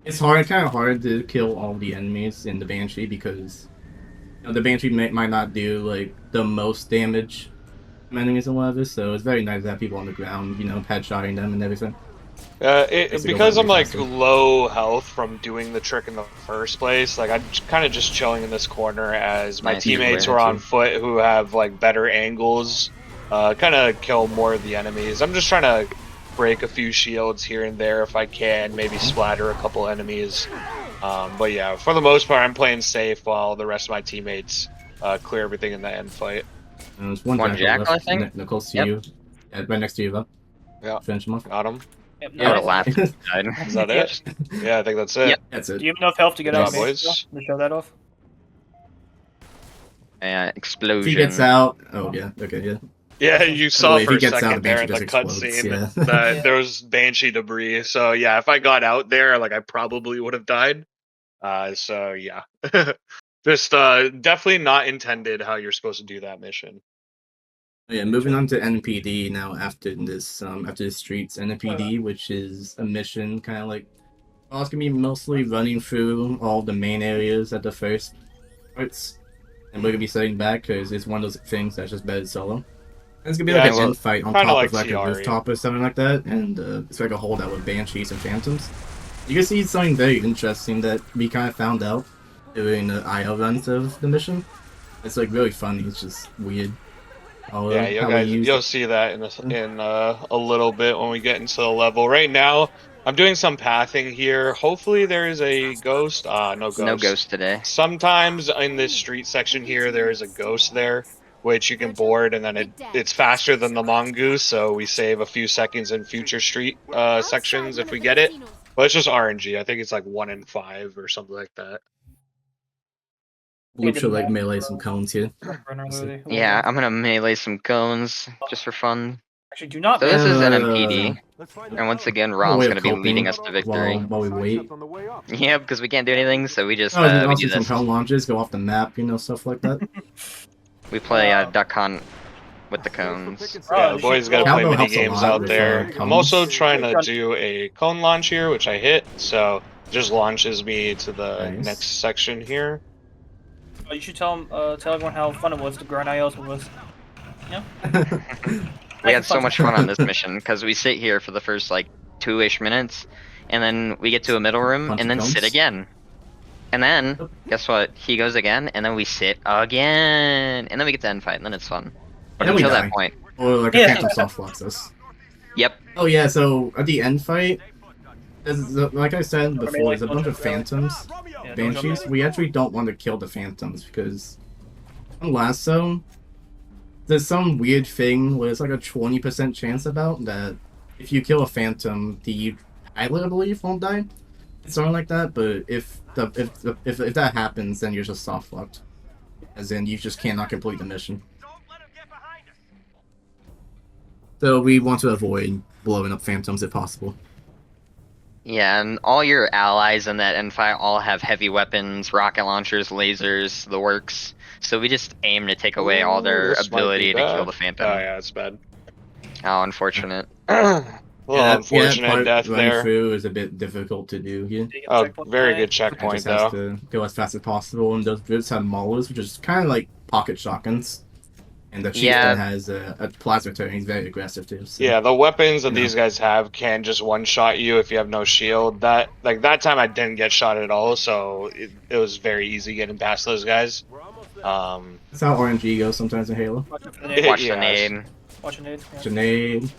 it's hard, kind of hard to kill all the enemies in the Banshee because the Banshee might not do like the most damage from enemies and whatever. So it's very nice to have people on the ground, headshotting them and everything. Makes it go Because by I'm way like faster. low health from doing the trick in the first place, like I'm kind of just chilling in this corner as my Nice. teammates who are on foot who have like better angles, kind of kill more of the enemies. I'm just trying to break a few shields here and there if I can, maybe splatter a couple enemies. But yeah, for the most part, I'm playing safe while the rest of my teammates clear everything in the end fight. There's one One jackal jackal, I left, think? close to Yep. you, right next to you, though. Yeah, Finish him off. got him. Yep, I would have nice. laughed if he died. Is that it? Yeah, I think that's it. Yep. That's it. Do you have enough health to get Good out job, of boys. to show that off? Explosion. If he gets out, oh yeah, okay, yeah. Yeah, you the saw way, if for he a gets out, second the there Banshee in the just explodes, cutscene yeah. that Yeah. there was Banshee debris. So yeah, if I got out there, like I probably would have died. So yeah, just definitely not intended how you're supposed to do that mission. Yeah, moving on to NPD now after the streets NPD, which is a mission kind of like, well, it's gonna be mostly running through all the main areas at the first parts, and we're gonna be setting back because it's one of those things that's just better solo. And it's gonna be Yeah, like it's an end fight on kinda top like of like a TRE. rooftop or something like that, and it's like a holdout with banshees and phantoms. You can see something very interesting that we kind of found out during the IO runs of the mission. It's like really funny. It's just weird. Yeah, you'll see that in a little bit when we get into the level. Right now, I'm doing some pathing here. Hopefully, there is a ghost. No ghost. No ghost today. Sometimes in this street section here, there is a ghost there, which you can board, and then it's faster than the mongoose, so we save a few seconds in future street sections if we get it. But it's just RNG. I think it's like 1 in 5 or something like that. Blue should like melee some cones here. Yeah, I'm gonna melee some cones just for fun. Actually, do not. So this is an Uh, MPD, and once again, Ron's gonna be leading us to victory. while we wait. Yeah, because we can't do anything, so we just Oh, and we also do some this. cone launches, go off the map, stuff like that. We play Duck Hunt with the cones. Yeah, the boys gotta play Cowbell mini helps a games lot out with, there. I'm cones. also trying to do a cone launch here, which I hit, so it just launches me to the Nice. next section here. You should tell everyone how fun it was to grind IOs with us. We had so much fun on this mission because we sit here for the first like 2-ish minutes, and then we get to a middle room, Bunch and of then sit cones. again. And then, guess what? He goes again, and then we sit again, and then we get to end fight, and then it's fun. But And then we until die. that point, Or like a Yeah. phantom soft flux us. yep. Oh yeah, so at the end fight, like I said before, there's a bunch of phantoms, Yeah, banshees. We actually don't want to kill the phantoms because on LASO, there's some weird thing where it's like a 20% chance about that if you kill a phantom, the pilot, I believe, won't die. Something like that. But if that happens, then you're just soft locked, as in you just cannot complete the mission. So we want to avoid blowing up phantoms if possible. Yeah, and all your allies in that end fight all have heavy weapons, rocket launchers, lasers, the works. So we just aim to take away all their This might be ability to kill bad. the phantom. Oh yeah, it's bad. How unfortunate. Unfortunate part death running there. through is a bit difficult to do here. Oh, very good It checkpoint just has though. to go as fast as possible, and those brutes have maulers, which is kind of like pocket shotguns. And the chieftain Yeah. has a plasma turret. He's very aggressive too. So. Yeah, the weapons that You know. these guys have can just one-shot you if you have no shield. That time I didn't get shot at all, so it was very easy getting past those guys. That's how RNG goes sometimes in Halo. Watch Yeah. the nade. Watch a nade. Yeah. Grenade,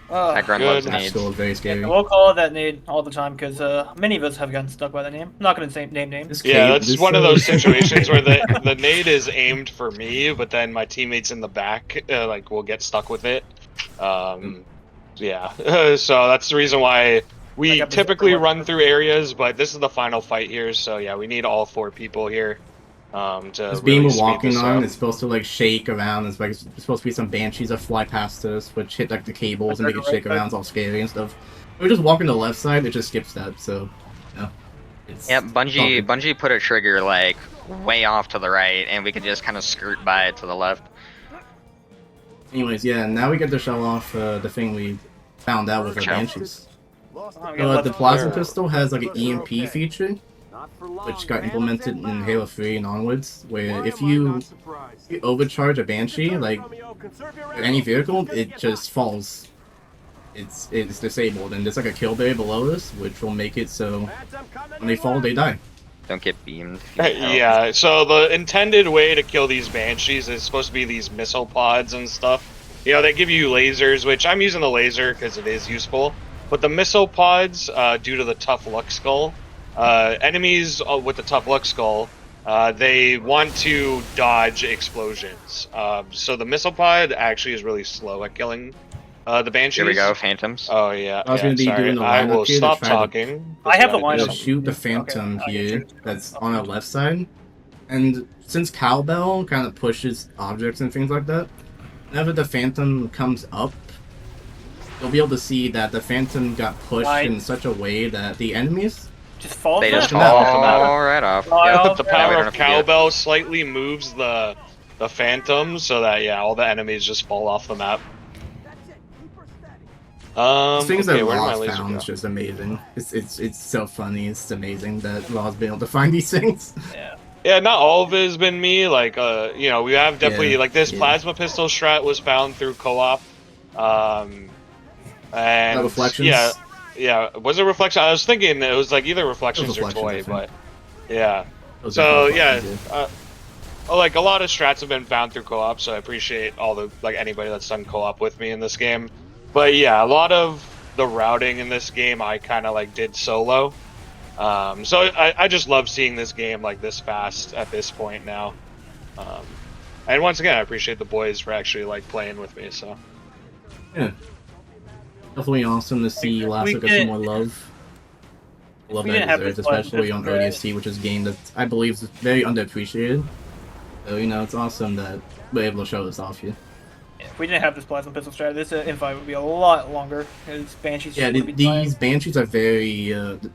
That grunt Good. loves that's nades. still very scary. We'll call it that nade all the time because many of us have gotten stuck by that name. I'm not going to name names. This Yeah, cave- that's this, one of those situations where the nade is aimed for me, but then my teammates in the back will get stuck with it. Yeah, so that's the reason why We Like, typically run through areas, but this is the final fight here, so yeah, we need all 4 people here. To This really beam we're speed walking this on up. is supposed to like shake around. It's like it's supposed to be some banshees that fly past us, which hit like the cables and make it shake around. It's all scary and stuff. If we just walk on the left side, it just skips that. So, you know, it's Yep, it's all good. Bungie put a trigger like way off to the right, and we could just kind of skirt by it to the left. Anyways, yeah, now we get to show off the thing we found out with the Ciao. banshees. The plasma pistol has like an EMP feature, which got implemented in Halo 3 and onwards, where if you overcharge a Banshee, like any vehicle, it just falls. It's disabled, and there's like a kill barrier below us, which will make it so when they fall, they die. Don't get beamed. if you need help. Yeah, so the intended way to kill these banshees is supposed to be these missile pods and stuff. You know, they give you lasers, which I'm using the laser because it is useful. But the missile pods, due to the tough luck skull, enemies with the tough luck skull, they want to dodge explosions. So the missile pod actually is really slow at killing the banshees. Here we go, phantoms. Oh yeah, I was gonna be sorry. doing the I lineup will here to stop try to- talking. I have the Just wanted to I'm do gonna lineup. shoot the Phantom Okay, I here get you. that's on our left side. And since Cowbell kind of pushes objects and things like that, whenever the Phantom comes up, you'll be able to see that the Phantom got pushed Right. in such a way that the enemies... Just fall. They just Doesn't matter. fall right off. Oh, Yeah. yeah. The Now we power don't of have to do it. cowbell slightly moves the phantoms so that yeah, all the enemies just fall off the map. The things Okay, that where did my Raw's laser found go? is just amazing. It's so funny. It's amazing that Raw's been able to find these things. Yeah. Yeah, not all of it has been me. Like, you know, we have definitely Yeah, like this yeah. plasma pistol strat was found through co-op. And Reflections? yeah. Was it reflection? I was thinking it was like either reflections or Reflections, toy, I but yeah. Those So are yeah, reflections, like a lot of strats have been found through co-op, so I appreciate all the like anybody that's done co-op with me in this game. But yeah, a lot of the routing in this game I kind of like did solo. So I just love seeing this game like this fast at this point now. And once again, I appreciate the boys for actually like playing with me. So Yeah. Definitely awesome to see We LASO get did- some more love. Love we that didn't have deserves, this plasma especially on pistol, ODST, which is a game that I believe is very underappreciated. So, you know, it's awesome that we're able to show this off here. If we didn't have this plasma pistol strat, this invite would be a lot longer. Because Banshees. Yeah, would be dying. these Banshees are very,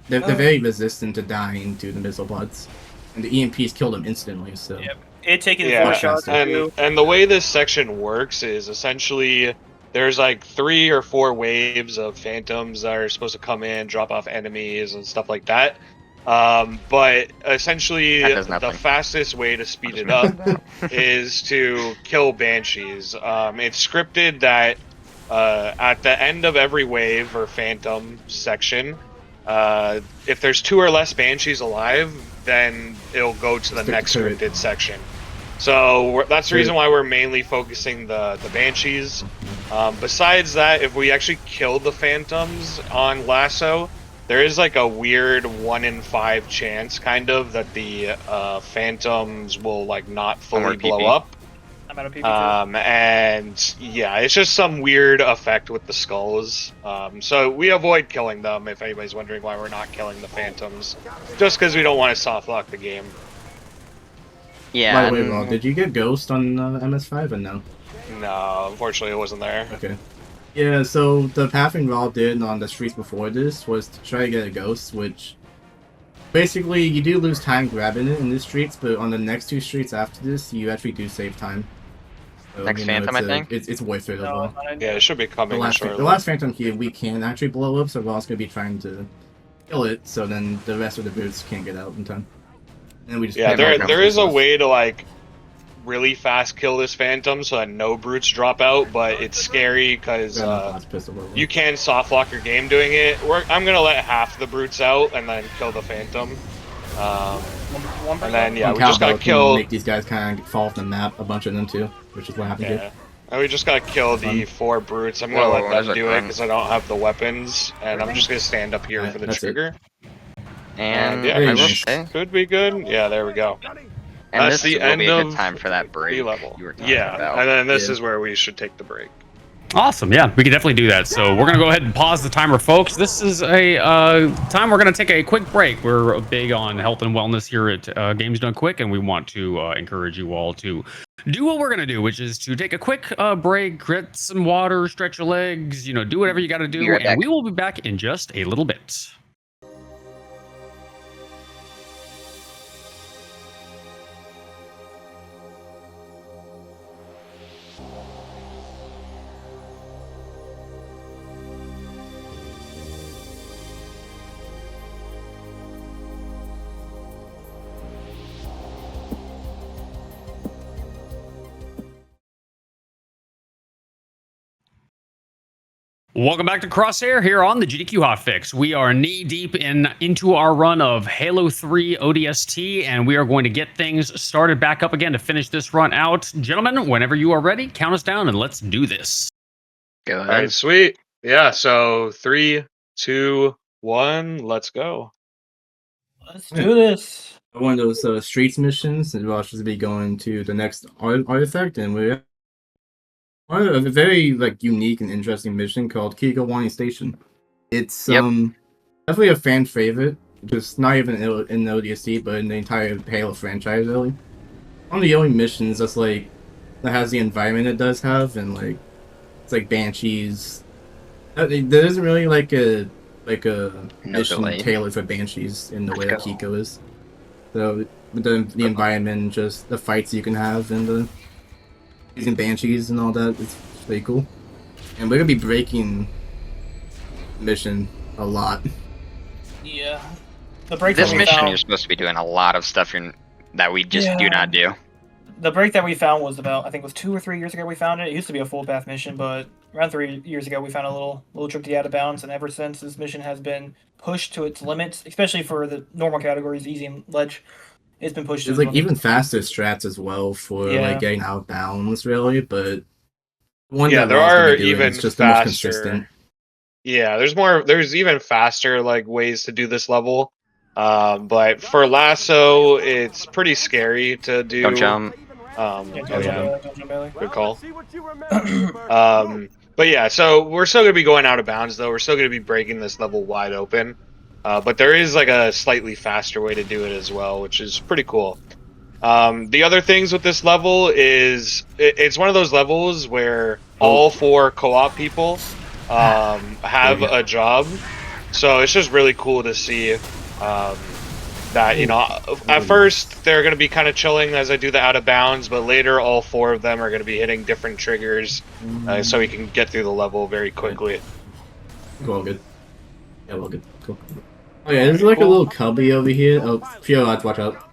they're very resistant to dying to the missile pods. And the EMPs kill them instantly, so... Yep. It taking yeah, 4 shots. and the way this section works is essentially there's like 3 or 4 waves of phantoms that are supposed to come in, drop off enemies and stuff like that. But essentially That does the nothing. fastest way to speed it up is to kill banshees. It's scripted that at the end of every wave or phantom section, if there's 2 or less banshees alive, then it'll go to the Stick next to it. scripted section. So that's the reason why we're mainly focusing the banshees. Besides that, if we actually kill the phantoms on LASO, there is like a weird 1 in 5 chance, kind of, that the phantoms will like not fully blow PP. up. I'm out of PP. And yeah, it's just some weird effect with the skulls. So we avoid killing them. If anybody's wondering why we're not killing the phantoms, just because we don't want to soft lock the game. Yeah. By the way, and- Raw, did you get Ghost on MS5 or no? No, unfortunately, it wasn't there. Okay. Yeah, so the pathing Raw did on the streets before this was to try to get a Ghost, which... Basically, you do lose time grabbing it in the streets, but on the next 2 streets after this, you actually do save time. So, Next you know, Phantom, it's I think? It's worth it No, overall. not Yeah, idea. it should be coming shortly. The last Phantom here, we can actually blow up, so Raw's gonna be trying to kill it, so then the rest of the brutes can't get out in time. And we just Yeah, pick up there is a pistols. way to like really fast kill this phantom so that no brutes drop out, but it's scary because Grab the last pistol over. you can soft lock your game doing it. I'm gonna let half the brutes out and then kill the phantom. One And then yeah, And we just Cowbell gotta can kill. make these guys kind of fall off the map, a bunch of them too, which is what happened Yeah. here. And we just gotta kill the 4 brutes. I'm gonna Whoa, let there's them a do it gun. because I don't have the weapons, and I'm just gonna stand up here Alright, for the that's it. trigger. And yeah, I will nice. say, Could be good. Yeah, there we go. and That's this the will end be a good of time for that break B level. you were talking Yeah, about. and then this Yeah. is where we should take the break. Awesome. Yeah, we can definitely do that. So we're going to go ahead and pause the timer, folks. This is a time we're going to take a quick break. We're big on health and wellness here at Games Done Quick, and we want to encourage you all to do what we're going to do, which is to take a quick break, get some water, stretch your legs, do whatever you got to do. Be right And back. we will be back in just a little bit. Welcome back to Crosshair here on the GDQ Hotfix. We are knee deep into our run of Halo 3 ODST, and we are going to get things started back up again to finish this run out. Gentlemen, whenever you are ready, count us down and let's do this. Go All right, ahead. sweet. Yeah, so 3, 2, 1, let's go. Let's do this. One of those streets missions, and we'll just be going to the next artifact, and we're on a very unique and interesting mission called Kiko Wani Station. It's definitely a fan favorite, just not even in the ODST, but in the entire Halo franchise, really. One of the only missions that has the environment it does have, and it's like Banshees. There isn't really a mission delay. tailored for Banshees in the way that go. Kiko is. So with the environment, just the fights you can have, and the using Banshees and all that, it's pretty cool. And we're gonna be breaking mission a lot. Yeah. The break This that we mission, found, you're supposed to be doing a lot of stuff that we just do not do. the break that we found was about, I think it was 2 or 3 years ago we found it. It used to be a full path mission, but around 3 years ago we found a little trick to get out of bounds, and ever since this mission has been pushed to its limits, especially for the normal categories, easy and ledge. It's been pushed to There's its limits. even faster strats as well for Yeah. getting out of bounds, really. But one Yeah, that there Raw's gonna are be doing even is just the most faster. consistent. Yeah, there's even faster ways to do this level. But for LASO, it's pretty scary to do. Don't jump. Don't jump early. Good call. But yeah, so we're still gonna be going out of bounds though. We're still gonna be breaking this level wide open. But there is a slightly faster way to do it as well, which is pretty cool. The other things with this level is it's one of those levels where all 4 co-op people have a job. So it's just really cool to see that, at first they're going to be kind of chilling as I do the out of bounds, but later all 4 of them are going to be hitting different triggers so we can get through the level very quickly. All good. Yeah, all good. Cool. Oh yeah, there's a little cubby over here. Oh, Fio, watch out.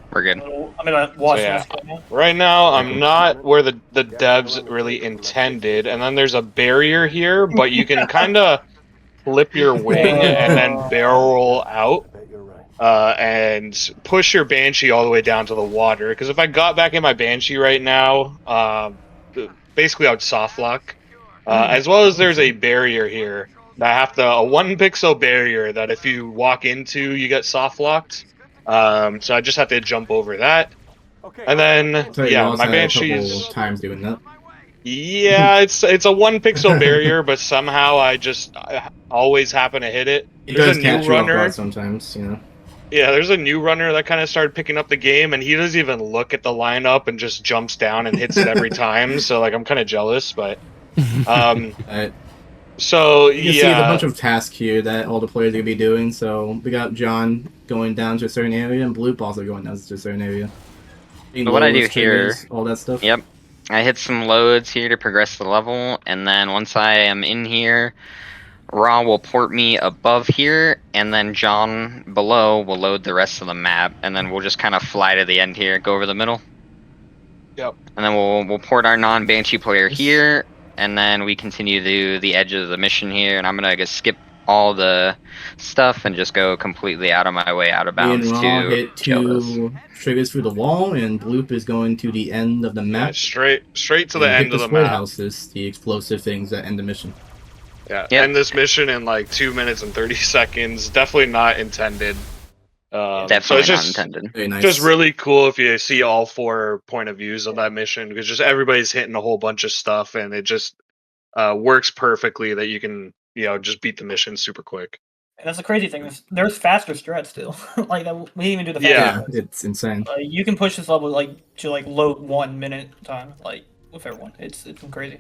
We're good. I'm gonna watch So, yeah. this right now. Right now, I'm not where the devs really intended, and then there's a barrier here, but you can kind of flip your wing and then barrel roll out and push your Banshee all the way down to the water. Because if I got back in my Banshee right now, basically I would soft lock. As well as there's a barrier here that a 1 pixel barrier that if you walk into, you get soft locked. So I just have to jump over that. And then, So you yeah, also my had a couple Banshee's... times doing that. Yeah, it's a 1 pixel barrier, but somehow I always happen to hit it. It There's does a catch new you off runner. guard sometimes, Yeah, there's a new runner that kind of started picking up the game, and he doesn't even look at the lineup and just jumps down and hits it every time. So I'm kind of jealous, but Alright. so You can see there's a yeah, bunch of tasks here that all the players are going to be doing. So we got John going down to a certain area, and Bloop also going down to a certain area. So what I do Loads, here- triggers, all that stuff. Yep. I hit some loads here to progress the level, and then once I am in here, Raw will port me above here, and then John below will load the rest of the map, and then we'll just kind of fly to the end here, go over the middle. Yep. And then we'll port our non-Banshee player here, and then we continue to the edge of the mission here, and I'm gonna just skip all the stuff and just go completely out of my way, out of Me and bounds Raw to hit Cylles. 2 triggers through the wall, and Bloop is going to the end of the yeah, map. straight to the and end hit of the squid map. houses, the explosive things that end the mission. Yeah, Yep. end this mission in 2 minutes and 30 seconds. Definitely not intended. So Definitely it's not just intended. Very nice. just really cool if you see all 4 point of views of that mission, because just everybody's hitting a whole bunch of stuff, and it just works perfectly that you can just beat the mission super quick. And that's the crazy thing. There's faster strats still. like we didn't even do the faster Yeah. strats. It's insane. You can push this level to low 1 minute time with everyone. It's crazy.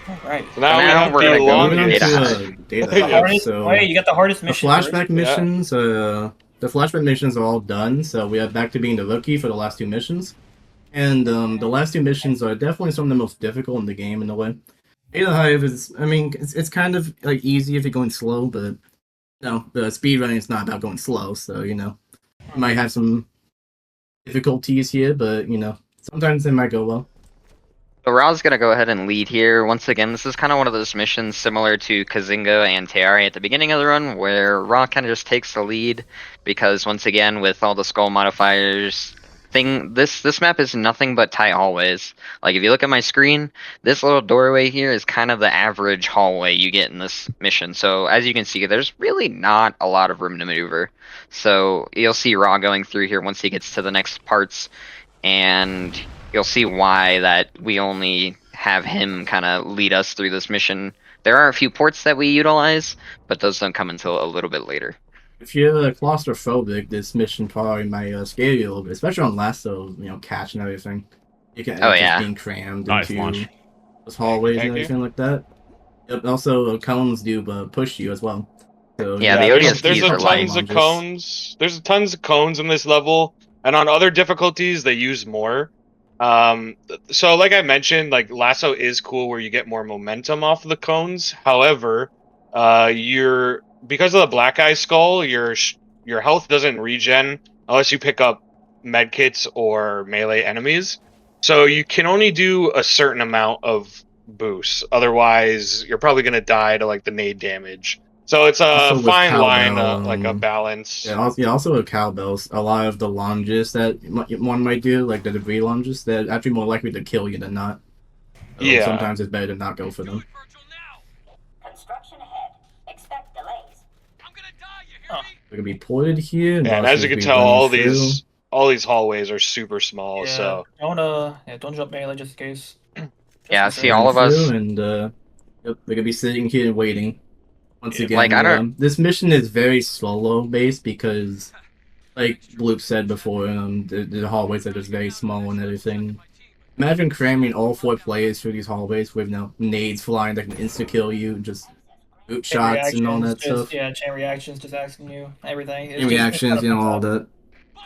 All right. So now we now have we're the gonna go Moving on data to hive. data The hive. hardest. So Oh, yeah, you got the hardest the mission. flashback first. missions, the flashback missions are all done. So we are back to being the rookie for the last 2 missions, and the last 2 missions are definitely some of the most difficult in the game in a way. Data hive is, I mean, it's kind of like easy if you're going slow, but no, the speedrunning is not about going slow. So you might have some difficulties here, but sometimes they might go well. So Ra's gonna go ahead and lead here. Once again, this is kind of one of those missions similar to Kazinga and Teari at the beginning of the run, where Ra kind of just takes the lead, because once again, with all the skull modifiers, this map is nothing but tight hallways. Like if you look at my screen, this little doorway here is kind of the average hallway you get in this mission. So as you can see, there's really not a lot of room to maneuver. So you'll see Ra going through here once he gets to the next parts, and you'll see why that we only have him kind of lead us through this mission. There are a few ports that we utilize, but those don't come until a little bit later. If you're claustrophobic, this mission probably might scare you a little bit, especially on LASO, catch and everything. You can Oh, just yeah. being crammed Nice into launch. those hallways Thank and you. everything like that. Yep, also, cones do push you as well. So, Yeah, the there's ODSTs are light. tons of cones. There's tons of cones in this level, and on other difficulties they use more. So like I mentioned, like Lasso is cool where you get more momentum off of the cones. However, you're because of the black eye skull, your health doesn't regen unless you pick up medkits or melee enemies. So you can only do a certain amount of boosts. Otherwise, you're probably gonna die to like the nade damage. So it's a Also with fine line, cowbell, like a balance. also with cowbells, a lot of the lunges that one might do, like the debris lunges, they're actually more likely to kill you than not. So Yeah. sometimes it's better to not go for them. Construction ahead. Expect delays. They're gonna be ported here. And as you can tell, all these hallways are super small. Yeah. So Don't jump melee just in case. Yeah, in see, case. all of us- and yep, they're gonna be sitting here and waiting. Once Yeah, again, like, I don't- this mission is very solo based because, like Bloop said before, the hallways are just very small and everything. Imagine cramming all 4 players through these hallways with nades flying that can insta kill you, just boot Chain shots and all reactions, that just, stuff. Yeah, chain reactions, just asking you everything. Chain reactions, it's not a fun all time. that.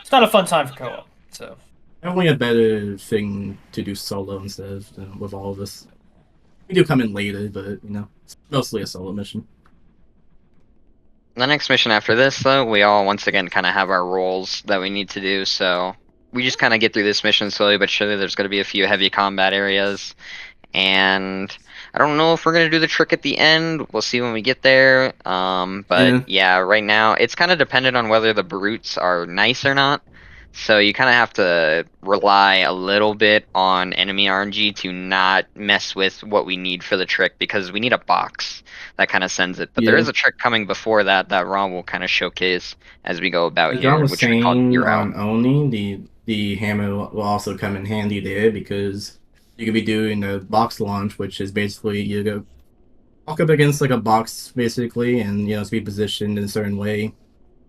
It's not a fun time for co-op. So Definitely a better thing to do solo instead of with all of this. We do come in later, but it's mostly a solo mission. The next mission after this, though, we all once again kind of have our roles that we need to do. So we just kind of get through this mission slowly but surely. There's going to be a few heavy combat areas, and I don't know if we're gonna do the trick at the end. We'll see when we get there. But yeah, right now it's kind of dependent on whether the brutes are nice or not. So you kind of have to rely a little bit on enemy RNG to not mess with what we need for the trick, because we need a box that kind of sends it. But there Yeah. is a trick coming before that Ron will kind of showcase as we go about As here, John was which we call saying Hero. on Oni, the hammer will also come in handy there because you could be doing a box launch, which is basically you go walk up against like a box basically, and it's be positioned in a certain way.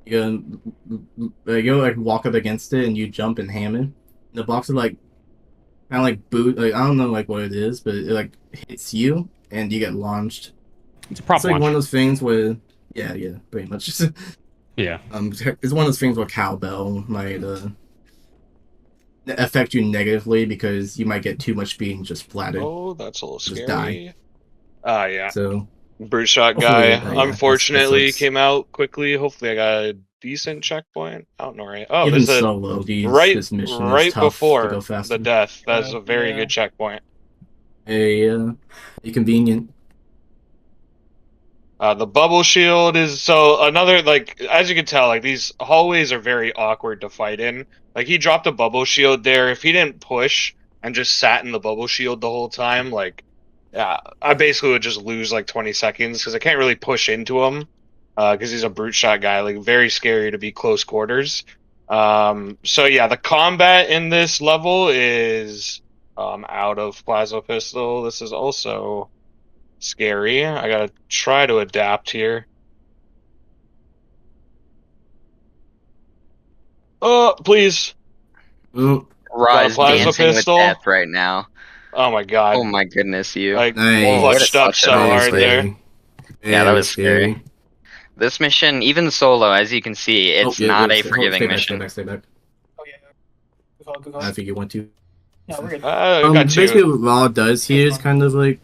You go like walk up against it and you jump and hammer. The box is like kind of like boot. Like I don't know like what it is, but it like hits you and you get launched. It's a prop It's like launch. one of those things where yeah, pretty much. Yeah. It's one of those things where cowbell might affect you negatively because you might get too much speed and just flatter. Oh, that's a little Just scary. Yeah. So Brute shot Hopefully, guy. yeah, Unfortunately, that's came out quickly. Hopefully, I got a decent checkpoint. I don't know, right? Oh, even there's a solo, this mission is right tough to before go faster. the death. That's Yeah, a very yeah. good checkpoint. A convenient. The bubble shield is so another, like, as you can tell, like these hallways are very awkward to fight in. Like he dropped a bubble shield there. If he didn't push and just sat in the bubble shield the whole time, like, yeah, I basically would just lose like 20 seconds because I can't really push into him. because he's a brute shot guy, like very scary to be close quarters. So yeah, the combat in this level is out of plasma pistol. This is also scary. I gotta try to adapt here. Oh, please. Oh, Raw Got a is plasma dancing pistol. with death right now. Oh my god. Oh my goodness, you. Like, nice. clutched up so Very hard there. scary. Yeah, that Very was scary. This mission, even solo, as you can see, it's not a forgiving mission. Stay back. Oh yeah. Good call, good call. I think you want to. No, we're good. I got Basically, you. what Raw does here is kind of like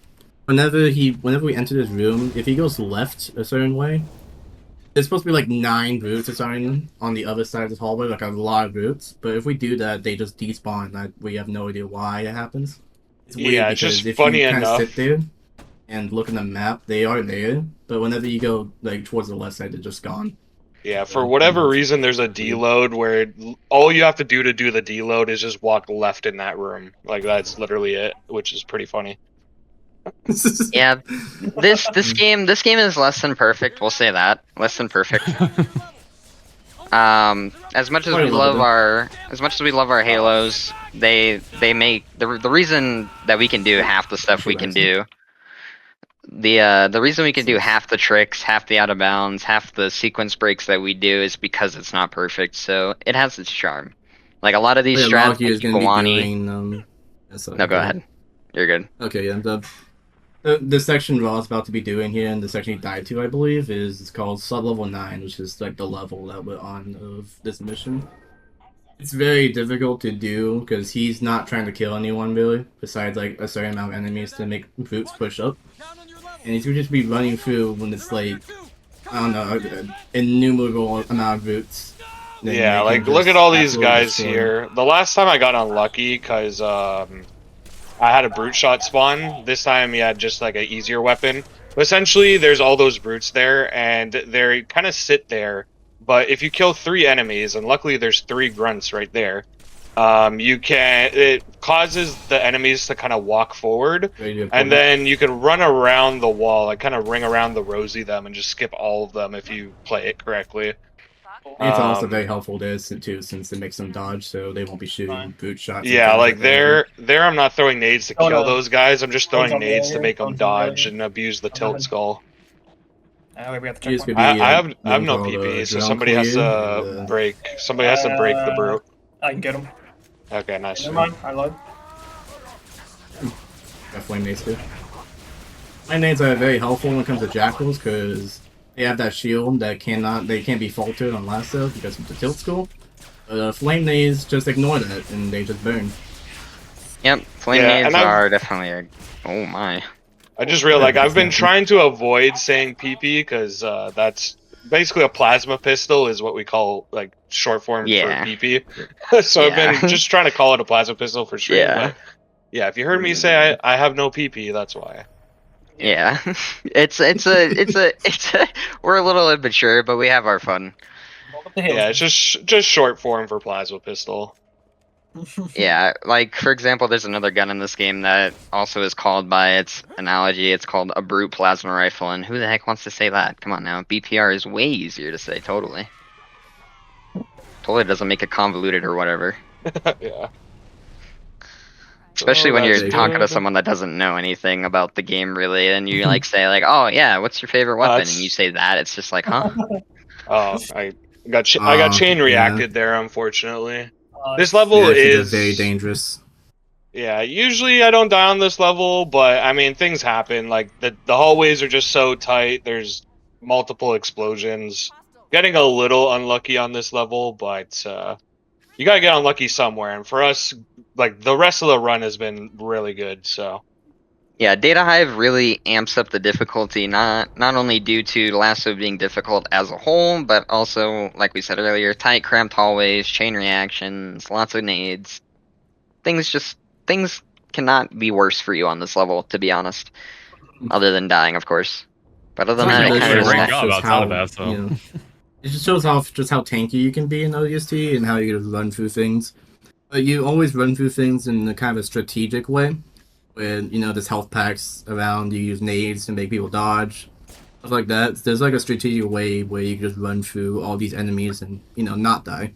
whenever we enter this room, if he goes left a certain way, there's supposed to be like 9 routes or something on the other side of the hallway, like a lot of routes. But if we do that, they just despawn. We have no idea why it happens. It's weird Yeah, it's because just if funny you kind of enough. sit there and look on the map, they are there. But whenever you go like towards the left side, they're just gone. Yeah, for whatever reason, there's a deload where all you have to do the deload is just walk left in that room. Like, that's literally it, which is pretty funny. Yeah, this game is less than perfect. We'll say that, less than perfect. As much as we love our Halos, they make the reason that we can do half the stuff we can do. The reason we can do half the tricks, half the out of bounds, half the sequence breaks that we do is because it's not perfect. So it has its charm. Like a lot of these strats, is going to be Kiwani. doing. No, go ahead. You're good. Okay, yeah. The section Raw's about to be doing here, and the section he died to, I believe, is called sub-level 9, which is like the level that we're on of this mission. It's very difficult to do because he's not trying to kill anyone really, besides like a certain amount of enemies to make brutes push up. And he's gonna just be running through when it's like, I don't know, an innumerable amount of brutes. Yeah, like look at all these guys here. The last time I got unlucky because I had a brute shot spawn. This time he had just like an easier weapon. But essentially, there's all those brutes there, and they kind of sit there. But if you kill 3 enemies, and luckily there's 3 grunts right there, it causes the enemies to kind of walk forward, and then you can run around the wall and kind of ring around the rosy them and just skip all of them if you play it correctly. It's also very helpful there too, since it makes them dodge, so they won't be shooting boot shots. Yeah, like there I'm not throwing nades to kill no. those guys. I'm just throwing nades to make them Don't dodge do and abuse the tilt skull. We have to Use check could one. be, I have one no called, PP, so ground somebody has clear, to and, break. Somebody has to break the brute. I can get him. Okay, nice. Never mind, I lied. got flame nades too. Flame nades are very helpful when it comes to jackals because they have that shield that they can't be faltered on LASO because of the tilt skull. Flame nades just ignore that and they just burn. Yep, flame Yeah, nades and are definitely a. Oh my. I just realized I've been trying to avoid saying PP because that's basically a plasma pistol is what we call like short form Yeah. for PP. So I've been just trying to call it a plasma pistol for sure. Yeah. But yeah, if you heard me say I have no PP, that's why. Yeah, it's we're a little immature, but we have our fun. Yeah, it's just short form for plasma pistol. Yeah, like for example, there's another gun in this game that also is called by its analogy. It's called a brute plasma rifle, and who the heck wants to say that? Come on now, BPR is way easier to say. Totally doesn't make it convoluted or whatever. Yeah. Especially when that's you're talking to good. someone that doesn't know anything about the game really, and you like say like, "Oh yeah, what's your favorite weapon?" That's- and you say that, it's just like, huh? Oh, I got chain yeah. reacted there, unfortunately. This level Yeah, is very dangerous. Yeah, usually I don't die on this level, but I mean things happen. Like the hallways are just so tight. There's multiple explosions. Getting a little unlucky on this level, but you gotta get unlucky somewhere. And for us, like the rest of the run has been really good. So Yeah, Data Hive really amps up the difficulty, not only due to LASO being difficult as a whole, but also, like we said earlier, tight, cramped hallways, chain reactions, lots of nades. Things cannot be worse for you on this level, to be honest. Other than dying, of course. But other than that, Actually, it kind doing of a great just job outside of that, so. You know, it just shows how tanky you can be in ODST and how you can run through things. But you always run through things in a kind of a strategic way. Where, there's health packs around, you use nades to make people dodge. stuff like that. There's like a strategic way where you just run through all these enemies and not die.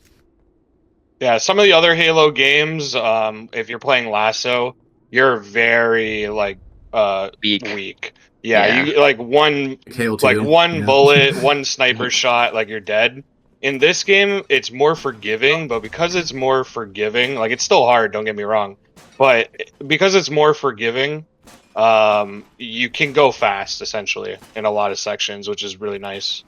Yeah, some of the other Halo games, if you're playing LASO, you're very like weak. Yeah, Yeah. you like one Halo 2, one yeah. bullet, one sniper shot, like you're dead. In this game, it's more forgiving, but because it's more forgiving, like it's still hard, don't get me wrong, but because it's more forgiving, you can go fast essentially in a lot of sections, which is really nice.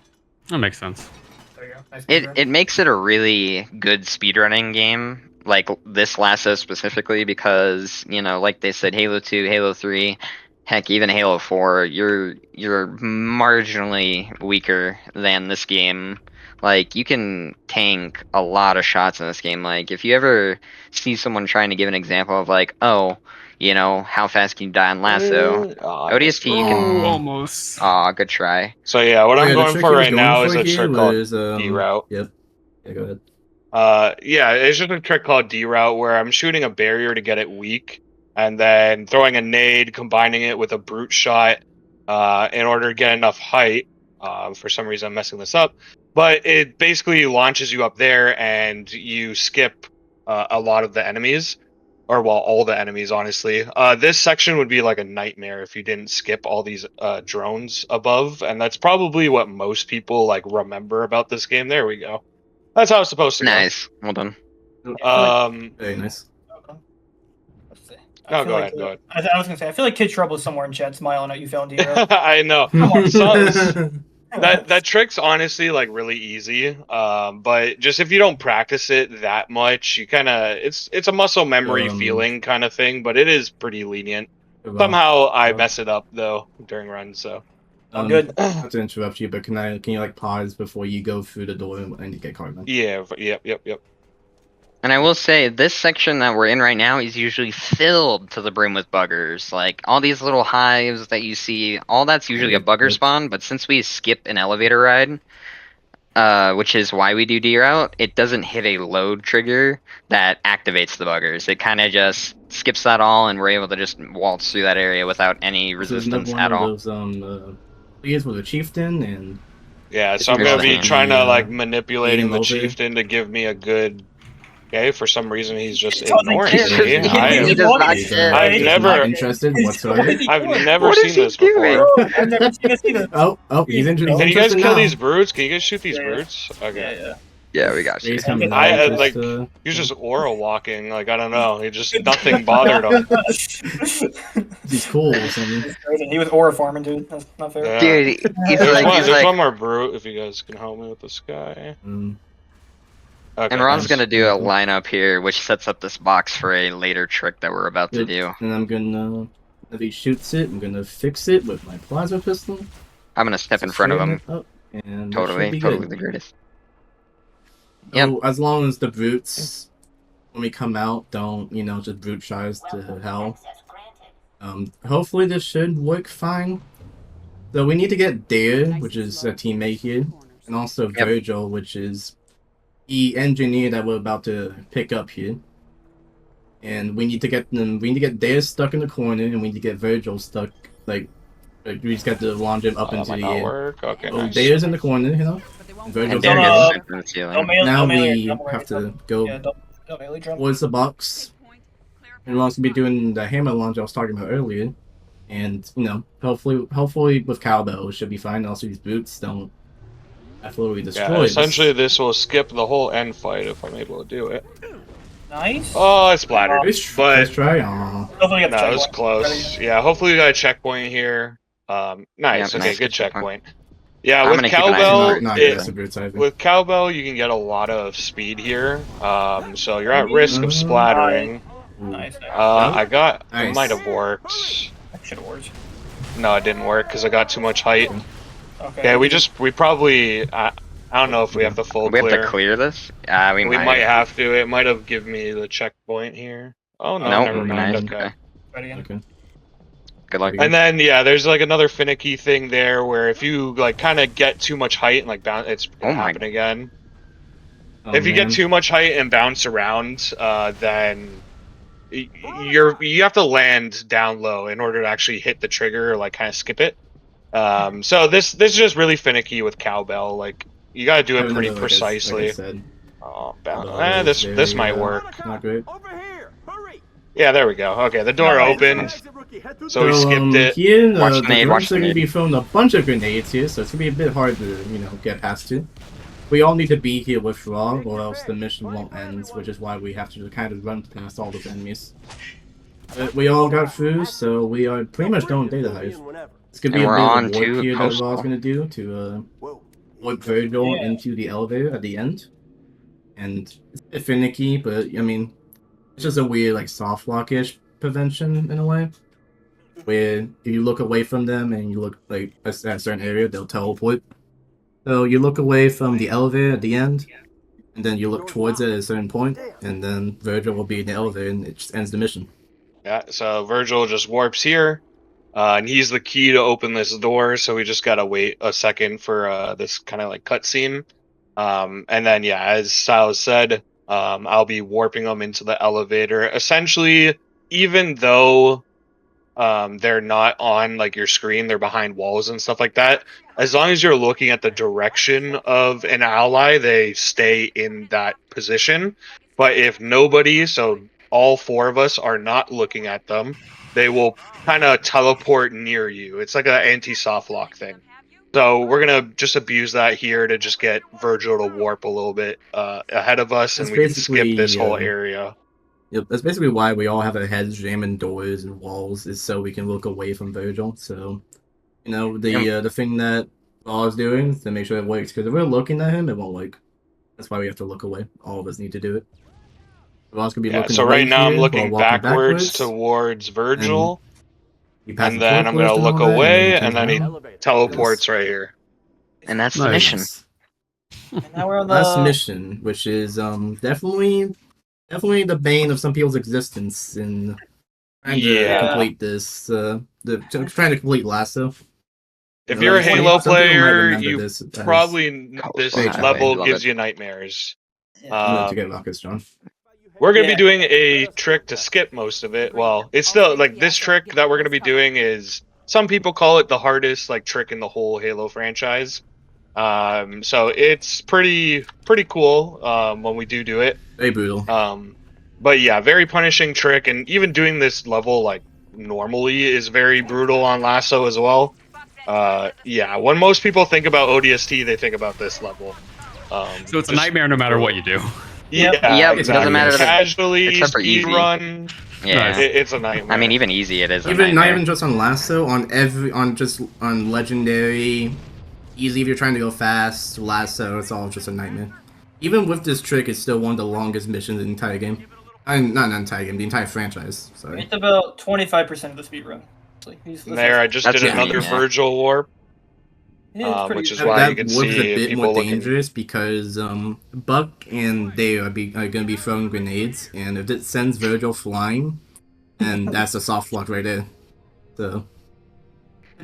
That makes sense. There you go. Nice It speedrun. it makes it a really good speedrunning game, like this LASO specifically, because like they said, Halo 2, Halo 3, heck, even Halo 4, you're marginally weaker than this game. Like you can tank a lot of shots in this game. Like if you ever see someone trying to give an example of like, oh, how fast can you die on LASO? ODST you can. Almost. Aw, good try. So yeah, what Oh, I'm yeah, the going trick for he was right going now for is a here trick called was, D-route. Yep. Yeah, go ahead. Yeah, it's just a trick called D-route where I'm shooting a barrier to get it weak, and then throwing a nade, combining it with a brute shot, in order to get enough height. For some reason, I'm messing this up, but it basically launches you up there, and you skip a lot of the enemies, or well, all the enemies, honestly. This section would be like a nightmare if you didn't skip all these drones above, and that's probably what most people like remember about this game. There we go. That's how it's supposed to go. Nice. Well done. Very nice. Let's see. No, I feel go like, ahead, go ahead. I was gonna say, I feel like Kid Trouble's somewhere in chat smiling at you failing D-row. I know. Come on. That trick's honestly like really easy. But just if you don't practice it that much, you kind of it's a muscle memory feeling kind of thing. But it is pretty lenient. Somehow I mess it up though during runs. So Good. Not to interrupt you, but can you like pause before you go through the door and you get carbon? yeah, yep. And I will say, this section that we're in right now is usually filled to the brim with buggers. Like, all these little hives that you see, all that's usually a bugger spawn, but since we skip an elevator ride, which is why we do D-Route, it doesn't hit a load trigger that activates the buggers. It kind of just skips that all, and we're able to just waltz through that area without any resistance at all. Those leads with a chieftain and Yeah, so I'm Here's gonna the be hand. trying to like manipulating game the over. chieftain to give me a good. Okay, for some reason he's just He doesn't ignoring care. me. He does not care. I've He's never- not interested whatsoever. I've never What seen is he this doing? before. I've never seen this either. Oh, he's interested. Can you guys kill now. these brutes? Can you guys shoot these Yeah. brutes? Okay. Yeah. Yeah, we got you. He's coming I, out, like, He's just aura walking. Like I don't know. He just nothing bothered him. he's cool or something. It's crazy. He was aura farming, dude. That's not fair. Yeah. Dude, he's There's, like, one, he's there's like, one more brute if you guys can help me with this guy. Okay. and Ron's nice. gonna do a lineup here, which sets up this box for a later trick that we're about to do. And I'm gonna, if he shoots it, I'm gonna fix it with my plasma pistol. I'm gonna step in front of him. Straighten it up, and it should Totally, be totally good. the greatest. Yep. Oh, as long as the brutes, when we come out, don't just brute shies to Welcome. hell. Access granted. Hopefully this should work fine. So we need to get Dare, which is a teammate here, and also Yep. Virgil, which is the engineer that we're about to pick up here. And we need to get them. We need to get Dare stuck in the corner, and we need to get Virgil stuck. Like we just got to launch him up That into might the not air. work. Okay. So nice. Dare's in the corner, and Virgil's And Dare on Don't, the gets air. sent from the ceiling. Now don't melee, we don't worry, have to don't- go Yeah, don't melee jump. towards the box. And we're also be doing the hammer launch I was talking about earlier. And hopefully with cowbell it should be fine. Also these boots don't absolutely destroy Yeah. us. Essentially, this will skip the whole end fight if I'm able to do it. Nice. Oh, it's splattered. Let's But try. Aw. Hopefully you get the no, it was checkpoint. close. Yeah. Hopefully we got a checkpoint here. Nice. Yeah, Okay. nice, Good good checkpoint. checkpoint. Yeah. I'm With gonna keep an eye on cowbell, Not it- aggressive boots either. with cowbell, you can get a lot of speed here. So you're at risk of splattering. Nice. I it Nice. might have worked. That should have worked. No, it didn't work because I got too much height. Okay. Yeah, we probably. I don't know if we have to full We have clear. to clear this? We We might. might have to. It might have given me the checkpoint here. Oh no, Nope, never mind. nice. Okay. Okay. Ready again. Okay. Good luck. And then yeah, there's like another finicky thing there where if you like kind of get too much height and like bounce, it's gonna Oh my- happen again. Oh, If you man. get too much height and bounce around, then you have to land down low in order to actually hit the trigger or like kind of skip it. So this is just really finicky with cowbell. Like you gotta do it pretty Like I precisely. said, Oh, Cowbell this is this very, might work. not great. Yeah, there we go. Okay, the door Nice. opened, so we skipped it. Here, Watch the grenade, drones watch are going to grenade. be throwing a bunch of grenades here, so it's going to be a bit hard to, get past to. We all need to be here with Raw, or else the mission won't end, which is why we have to kind of run past all those enemies. But we all got through, so we are pretty much done with Data Hive. It's going to be And a we're bit on of a warp to here that Coastal. Raw's going to do to warp Virgil Yeah. into the elevator at the end. And it's a bit finicky, but I mean, it's just a weird, like, soft lock-ish prevention in a way. Where if you look away from them and you look like at a certain area, they'll teleport. So you look away from the elevator at the end, and then you look towards it at a certain point, and then Virgil will be in the elevator and it just ends the mission. Yeah, so Virgil just warps here, and he's the key to open this door. So we just gotta wait a second for this kind of like cutscene, and then yeah, as Cylles said, I'll be warping them into the elevator. Essentially, even though they're not on like your screen, they're behind walls and stuff like that. As long as you're looking at the direction of an ally, they stay in that position. But if nobody, so all four of us are not looking at them, they will kind of teleport near you. It's like an anti-soft lock thing. So we're gonna just abuse that here to just get Virgil to warp a little bit ahead of us, That's and we can skip this whole basically, area. Yep, that's basically why we all have our heads jamming doors and walls, is so we can look away from Virgil. So, the thing that Raw is doing is to make sure it works, because if we're looking at him, it won't work. That's why we have to look away. All of us need to do it. Raw's gonna be Yeah, looking so away right now I'm here looking while walking backwards towards Virgil. He passes And then I'm forklift gonna and look all that, away, turns and then he around. teleports right here. And that's the mission. Nice. And now we're on the Last mission, which is definitely the bane of some people's existence in trying to Yeah. complete this. Trying to complete LASO. If you're a Some Halo people might player, remember you this as- probably this Hey, level love gives it. you nightmares. I'm gonna get Um, rockets, John. we're gonna Yeah. be doing a trick to skip most of it. Well, it's still like this trick that we're gonna be doing is some people call it the hardest like trick in the whole Halo franchise. So it's pretty cool when we do it. Very brutal. But yeah, very punishing trick, and even doing this level like normally is very brutal on LASO as well. Yeah, when most people think about ODST, they think about this level. So it's a just- nightmare no matter what you do. Yeah, Yep, it exactly. doesn't matter if- Casually, except for easy. speedrun, Yeah. it's a nightmare. I mean, even easy, it is a Even not nightmare. even just on LASO, on legendary, easy if you're trying to go fast. LASO, it's all just a nightmare. Even with this trick, it's still one of the longest missions in the entire game. Not the entire game, the entire franchise. Sorry. It's about 25% of the speed run. There, I just That's did easy, another yeah. Virgil warp. Yeah, it's pretty which is easy. why That you can was see a bit people more looking. dangerous because Buck and Dave are going to be throwing grenades, and if it sends Virgil flying, then that's a soft lock right there. So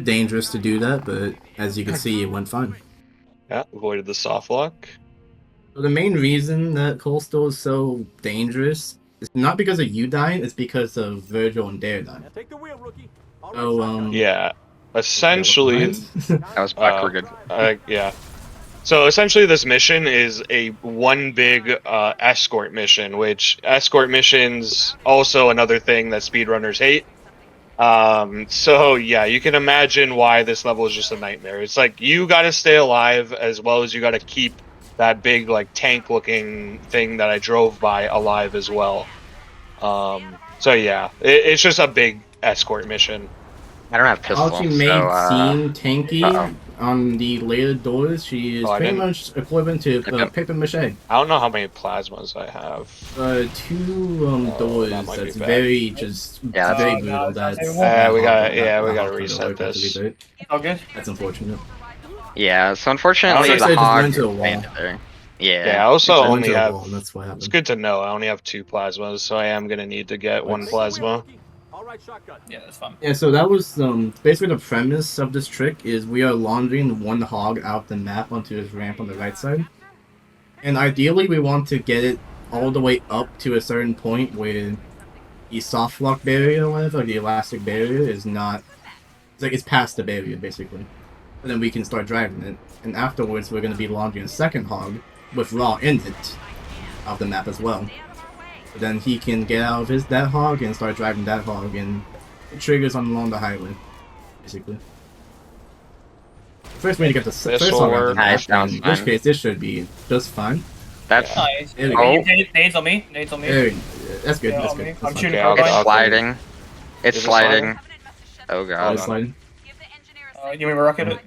dangerous to do that, but as you can see, it went fine. Yeah, avoided the soft lock. So the main reason that Coastal is so dangerous is not because of you dying; it's because of Virgil and Dare dying. So Yeah, essentially, That was Buck, we're good. yeah. So essentially, this mission is a one big escort mission, which escort missions also another thing that speedrunners hate. So yeah, you can imagine why this level is just a nightmare. It's like you got to stay alive as well as you got to keep that big like tank-looking thing that I drove by alive as well. So yeah, it's just a big escort mission. I don't have pistol, While she may seem so, tanky uh-oh. on the later doors, she is Oh, I pretty didn't- much equivalent to Okay. paper mache. I don't know how many plasmas I have. Two Oh, doors that might be that's bad. very just Yeah, that's- very brutal. That's we gotta reset this. All good. That's unfortunate. yeah, so unfortunately, Also, it just the hog went to the is wall. banded there. Yeah. Yeah, I also It went only to the have. wall, and that's what It's happened. good to know. I only have 2 plasmas, so I am gonna need to get 1 plasma. Yeah, that's fine. Yeah, so that was basically the premise of this trick is we are laundering one hog out the map onto this ramp on the right side. And ideally we want to get it all the way up to a certain point where the soft lock barrier or whatever, the elastic barrier is not it's past the barrier basically. And then we can start driving it. And afterwards, we're gonna be launching a second hog with Raw in it of the map as well. But then he can get out of that hog and start driving that hog, and it triggers along the highway, basically. First, we need to get the first hog out of the Nice, map, sounds in which fine. case this should be just fine. That's Nice. There we go. Nades on me. Nades on me. That's good. Yeah, That's on me. good. I'm That's shooting Okay, it's I'll- sliding. It's Is it sliding. Oh fine. god. It's sliding. You want me to rocket it?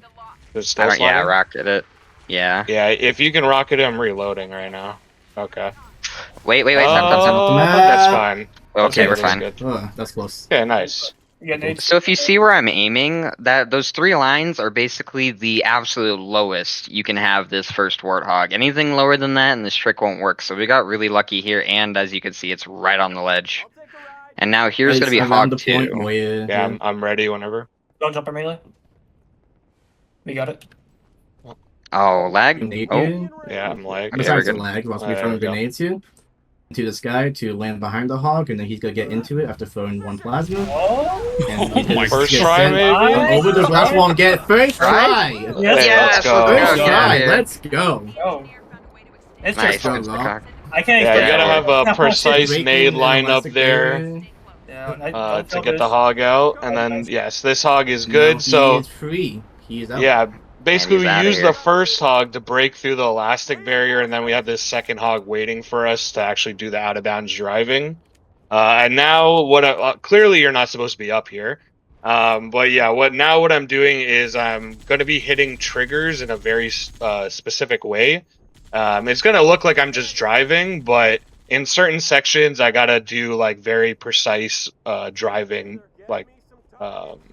It's I still don't, yeah, sliding? rocket it. Yeah. Yeah, if you can rocket it, I'm reloading right now. Okay. Wait. Oh, stop. that's fine. Okay, we're that's fine. good. Oh, that's close. Okay, nice. Yeah, nades. So if you see where I'm aiming, those 3 lines are basically the absolute lowest you can have this first warthog. Anything lower than that, and this trick won't work. So we got really lucky here, and as you can see, it's right on the ledge. And now here's gonna be around hog the point 2. where Yeah, I'm ready whenever. Don't jump or melee. We got it. Oh, lag. grenade Oh, you. Yeah, I'm like. Yeah, Besides we're the good. lag, whilst There we're throwing we go. grenades you into the sky to land behind the hog, and then he's gonna get into it after throwing 1 plasma. Oh. And he Oh my just First gets try, sent maybe? over the last one. Get first try. Yes. Yes, let's go. First Okay. try. Let's go. Oh. It's Nice. just go, fun. It's the Rob. cock. I can't Yeah, you explain gotta Yeah, have a precise Breaking nade the line up elastic there barrier. Yeah, I to feel get the this. hog out, and then yes, this hog is Now good. he So is free. He is out. yeah, basically he's we outta use here. the first hog to break through the elastic barrier, and then we have this second hog waiting for us to actually do the out of bounds driving. And now clearly you're not supposed to be up here. But yeah, what I'm doing is I'm going to be hitting triggers in a very specific way. It's going to look like I'm just driving, but in certain sections I got to do like very precise driving like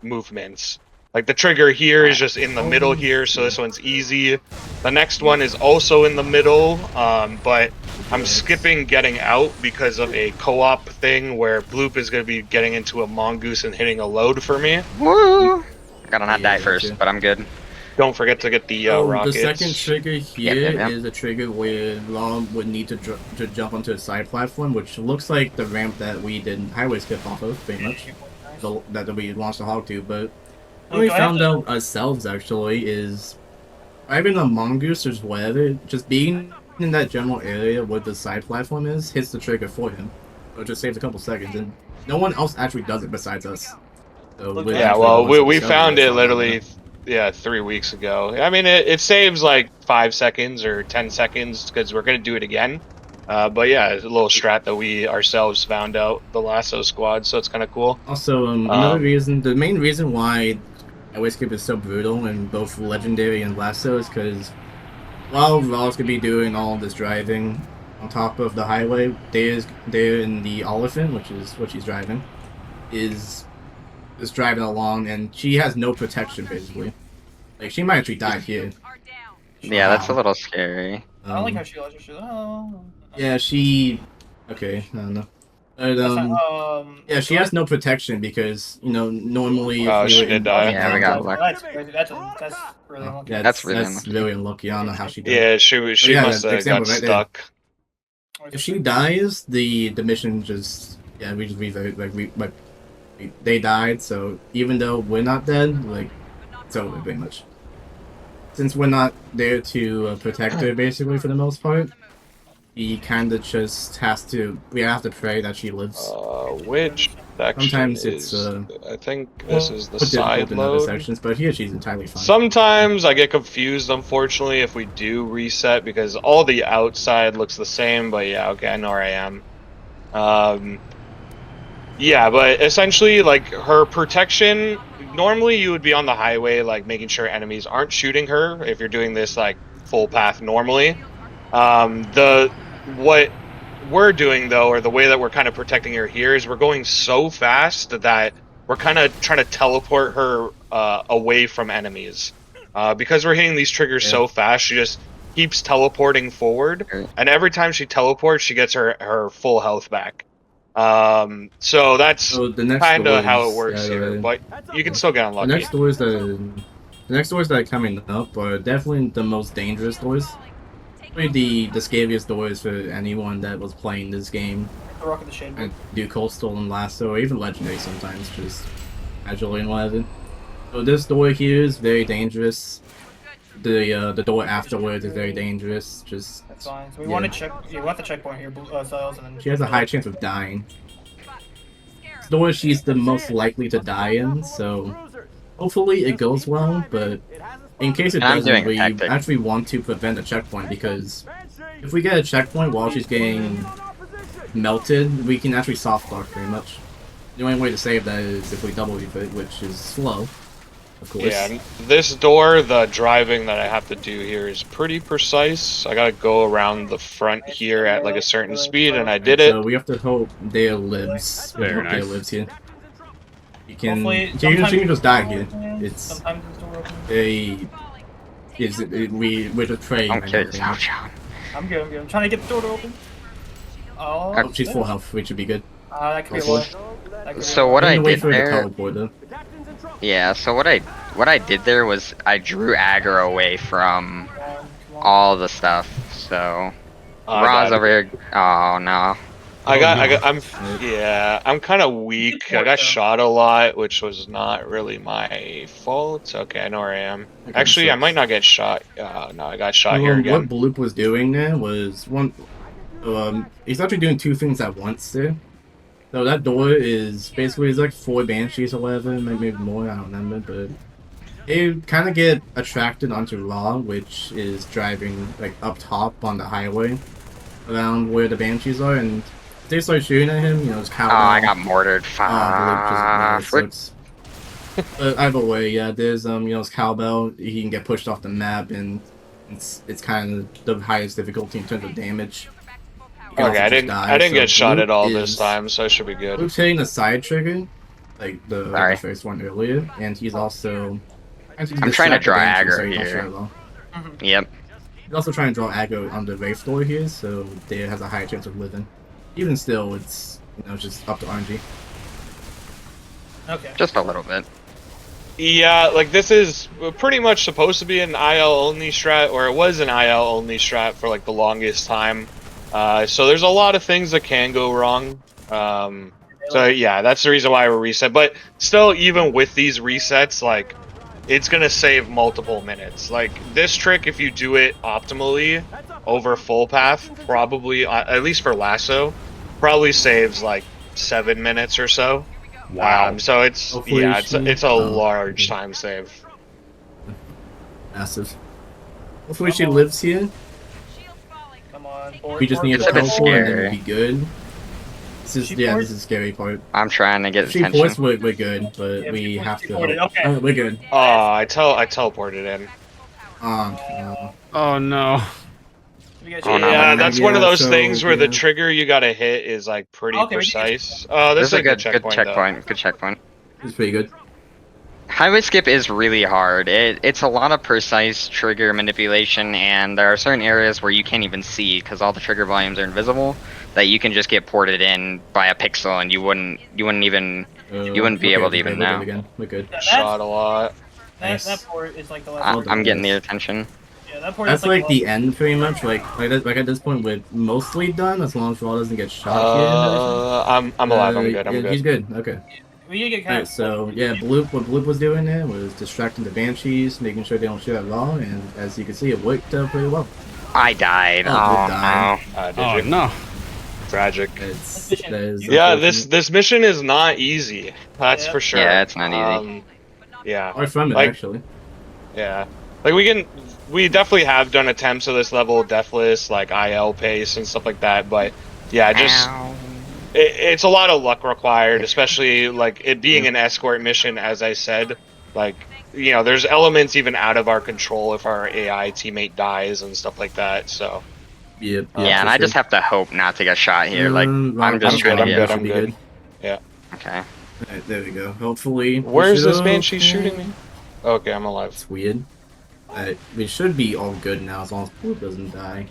movements. Like the trigger here is just in the middle here, so this one's easy. The next one is also in the middle, but I'm skipping getting out because of a co-op thing where Bloop is going to be getting into a mongoose and hitting a load for me. Woo! I gotta not die Yeah, first, gotcha. but I'm good. Don't forget to get the rockets. The second trigger here Yep. is a trigger where Rom would need to jump onto a side platform, which looks like the ramp that we did highway skip off of, pretty much. That we launched the hog to, but what we do I have found to- out ourselves actually is driving a mongoose or whatever, just being in that general area where the side platform is, hits the trigger for him. So it just saves a couple seconds, and no one else actually does it besides us. So Look, we're yeah, Yeah, actually well, the ones that we discovered found this it on literally, that. 3 weeks ago. I mean, it saves like 5 seconds or 10 seconds because we're going to do it again. But yeah, it's a little strat that we ourselves found out, the LASO squad, so it's kind of cool. Also, another reason, the main reason why highway skip is so brutal in both Legendary and LASO is because while Raw's gonna be doing all this driving on top of the highway, they're in the Elephant, which is what she's driving, is driving along, and she has no protection basically. Like she might actually die here. Yeah, that's a Wow. little scary. I don't like how she lost her shit. Oh. Yeah, she. Okay, I don't know. But That's not, yeah, she has no protection because normally. If Oh, we she were did in- die. Yeah, we got lucky. That's crazy. That's really unlucky. Yeah, That's really that's really unlucky. I don't know how she did. Yeah, she yeah, must the have example got right there. stuck. If she dies, the mission just we just revote they died. So even though we're not dead, like it's over pretty much. Since we're not there to protect her, basically for the most part, we kind of just we have to pray that she lives. Which section Sometimes is? it's, I think this is the Put side in other load. sections, but here she's entirely fine. Sometimes I get confused, unfortunately, if we do reset because all the outside looks the same. But yeah, okay, I know where I am. Yeah, but essentially, like her protection. Normally, you would be on the highway, like making sure enemies aren't shooting her. If you're doing this like full path normally, what we're doing though, or the way that we're kind of protecting her here, is we're going so fast that we're kind of trying to teleport her away from enemies. Because we're hitting these triggers so fast, she just keeps teleporting forward, and every time she teleports, she gets her full health back. So that's kind of how it works here, but you can still get unlucky. The next doors that are coming up are definitely the most dangerous doors. Probably the scariest doors for anyone that was playing this game. The Rock of the Shade. And do Coastal and LASO, or even Legendary sometimes, just casually and whatever. So this door here is very dangerous. The door afterwards is very dangerous. Just That's fine. So we Yeah. want to check. Yeah, we want the checkpoint here, Cylles, and then. she has a high chance of dying. This door she's the most likely to die in, so hopefully it goes well, but in case it And I'm doesn't, doing we tactic. actually want to prevent a checkpoint, because if we get a checkpoint while she's getting melted, we can actually soft lock pretty much. The only way to save that is if we double it, which is slow, of course. Yeah, and this door, the driving that I have to do here is pretty precise. I gotta go around the front here at like a certain speed, and I did it. So we have to hope Dale lives. We Very hope Dale nice. lives here. You can. Hopefully, She sometimes can just die the door here. opens, It's sometimes the door opens. we're just praying. Don't right kill now. yourself, John. I'm good. I'm good. I'm trying to get the door to open. Oh, Oh, she's full health, which should be good. that could be a Hopefully. lot. That could be So a what lot. I I'm gonna wait did for her to there, teleport though. yeah. So what I did there was I drew aggro away from Come on. all the stuff. So I Ra's got it. over here. Oh no. I'm kind of weak. I got shot a lot, which was not really my fault. Okay, I know where I am. Okay, Actually, so- I might not get shot. No, I got shot here What again. Bloop was doing there was he's actually doing two things at once there. So that door is basically it's like 4 banshees or whatever, maybe more, I don't remember, but they kind of get attracted onto Raw, which is driving like up top on the highway around where the banshees are, and if they start shooting at him, his cow. Oh, I got mortared. Bloop Fuck. just but either way, yeah, there's his cowbell. He can get pushed off the map, and it's kind of the highest difficulty in terms of damage. You can Okay, also I just didn't die, so get shot Bloop at all is- this time, so I should be good. Bloop's hitting the side trigger, like the Sorry. first one earlier, and he's also. I'm trying to draw aggro here. Sure. Yep. He's also trying to draw aggro on the Wraith door here, so Dale has a high chance of living. Even still, it's just up to RNG. Okay. Just a little bit. Yeah, like this is pretty much supposed to be an IL only strat, or it was an IL only strat for like the longest time. So there's a lot of things that can go wrong. So yeah, that's the reason why we reset. But still, even with these resets, like it's gonna save multiple minutes. Like this trick, if you do it optimally over full path, probably at least for LASO, probably saves like 7 minutes or so. Wow. So it's Hopefully it's a she- large time save. Massive. Hopefully she lives here. Come on. We just need It's to a bit teleport and then scary. we'll be good. This is She this forced- is the scary part. I'm trying to get If she attention. forced, we're good, but Yeah, we she have to. forced, okay. Oh, we're good. Oh, I teleported in. Oh no. We got Oh, no, Yeah, man. that's one of Yeah, those so, things where the yeah. trigger you gotta hit is like pretty Okay, we did get precise. Oh, This is a good checkpoint. checkpoint. Good checkpoint. It's pretty good. Highway skip is really hard. It's a lot of precise trigger manipulation, and there are certain areas where you can't even see because all the trigger volumes are invisible. That you can just get ported in by a pixel, and you wouldn't even. You wouldn't be able to we're even good, we're know. good again. We're good. Yeah, Shot a lot. that port is like the last. I'm getting the attention. Yeah, that port That's is like the the end, pretty much. Like at this point, we're mostly done as long as Raw doesn't get shot here. I'm alive. I'm good. I'm yeah, good. He's good. Okay. We need to get kind Alright, of. so yeah, what Bloop was doing there was distracting the Banshees, making sure they don't shoot at Raw, and as you can see, it worked pretty well. I died. Oh, Oh, good die. no. Did Oh you? no. Tragic. It's Mission. that is Yeah, unfortunate. this mission is not easy. That's Yeah. for sure. Yeah, it's not easy. Yeah. Far from it like- actually. Yeah. Like we definitely have done attempts of this level, deathless, like IL pace and stuff like that, but yeah, just Ow. it's a lot of luck required, especially like it being an escort mission, as I said. Like, there's elements even out of our control if our AI teammate dies and stuff like that. So Yep. Yeah, and I just have to hope not to get shot here. Like, I'm just trying to get. I'm good. Okay. Alright, there we go. Hopefully. we Where's should- this Banshee shooting me? Okay, I'm alive. It's weird. We should be all good now as long as Bloop doesn't die.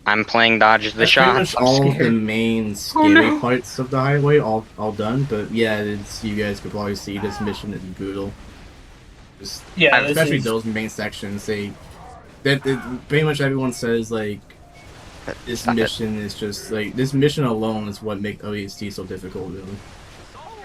I'm playing dodge the That's shot. pretty much I'm all scared. the main scary parts of the highway all done, but yeah, you guys could probably see this mission is brutal. Just Yeah, this especially is- those main sections. Pretty much everyone says like this Stop it. mission is just like this mission alone is what makes ODST so difficult. Really,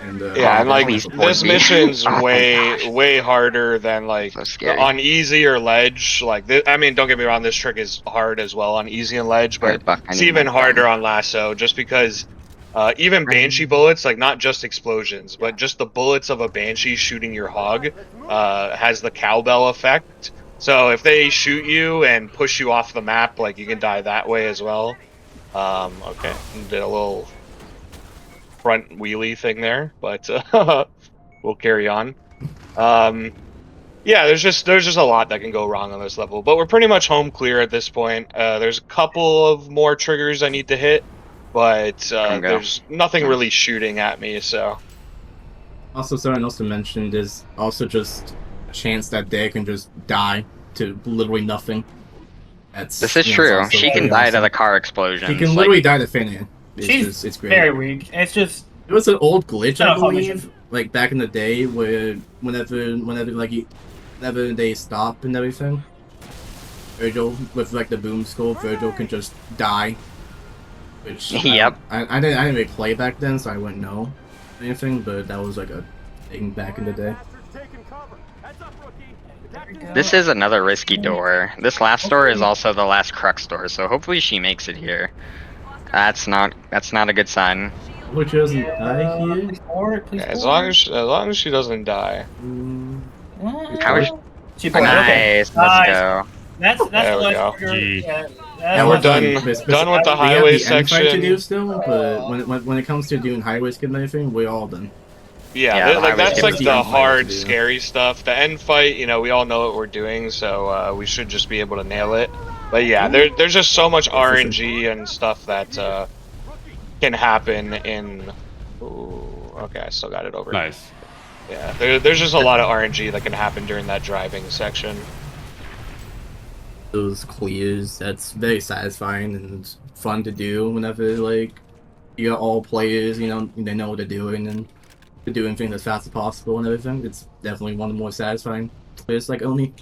And Yeah, and like please, this Porgy. mission's Oh my way gosh. harder than like So scary. on easy or ledge. Like I mean, don't get me wrong, this trick is hard as well on easy and ledge, but Alright, Buck, I it's need even my harder gun. on lasso just because even banshee Right. bullets, like not just explosions, but just the bullets of a banshee shooting your hog has the cowbell effect. So if they shoot you and push you off the map, like you can die that way as well. Okay, did a little front wheelie thing there, but we'll carry on. Yeah, there's just a lot that can go wrong on this level, but we're pretty much home clear at this point. There's a couple of more triggers I need to hit, but Let 'em go. there's nothing Nice. really shooting at me. So Also, someone else to mention, there's also just a chance that they can just die to literally nothing. This is true. She can die to the car explosions. She can like- literally die to Finian. It's great. very weak. It's just It was an old glitch, I Oh, believe, like back in the day, where whenever they stop and everything, Virgil with like the boom skull, Virgil can just die. Which Yep. I didn't really play back then, so I wouldn't know anything. But that was like a thing back in the day. This is another risky door. This last door is also the last crux door, so hopefully she makes it here. That's not a good sign. Which doesn't die here. Please board, please as board. long as she doesn't die. How is She boarded, okay. Nice, let's go. That's There the we last go. trigger. Gee. Yeah, Yeah, we're we're done done. with the We highway have the end fight to section. do still, but when it comes to doing highway skip and everything, we're all done. Yeah, Yeah, the like highway that's skip like is the done. hard, Yeah. scary stuff. The end fight, you know, we all know what we're doing, so we should just be able to nail it. But yeah, there's just so much RNG and stuff that can happen in. Ooh, okay, I still got it over. Nice. Yeah, there's just a lot of RNG that can happen during that driving section. Those clears, that's very satisfying and fun to do whenever like you got all players, you know, they know what they're doing and they're doing things as fast as possible and everything. It's definitely one of the more satisfying clears like Oni.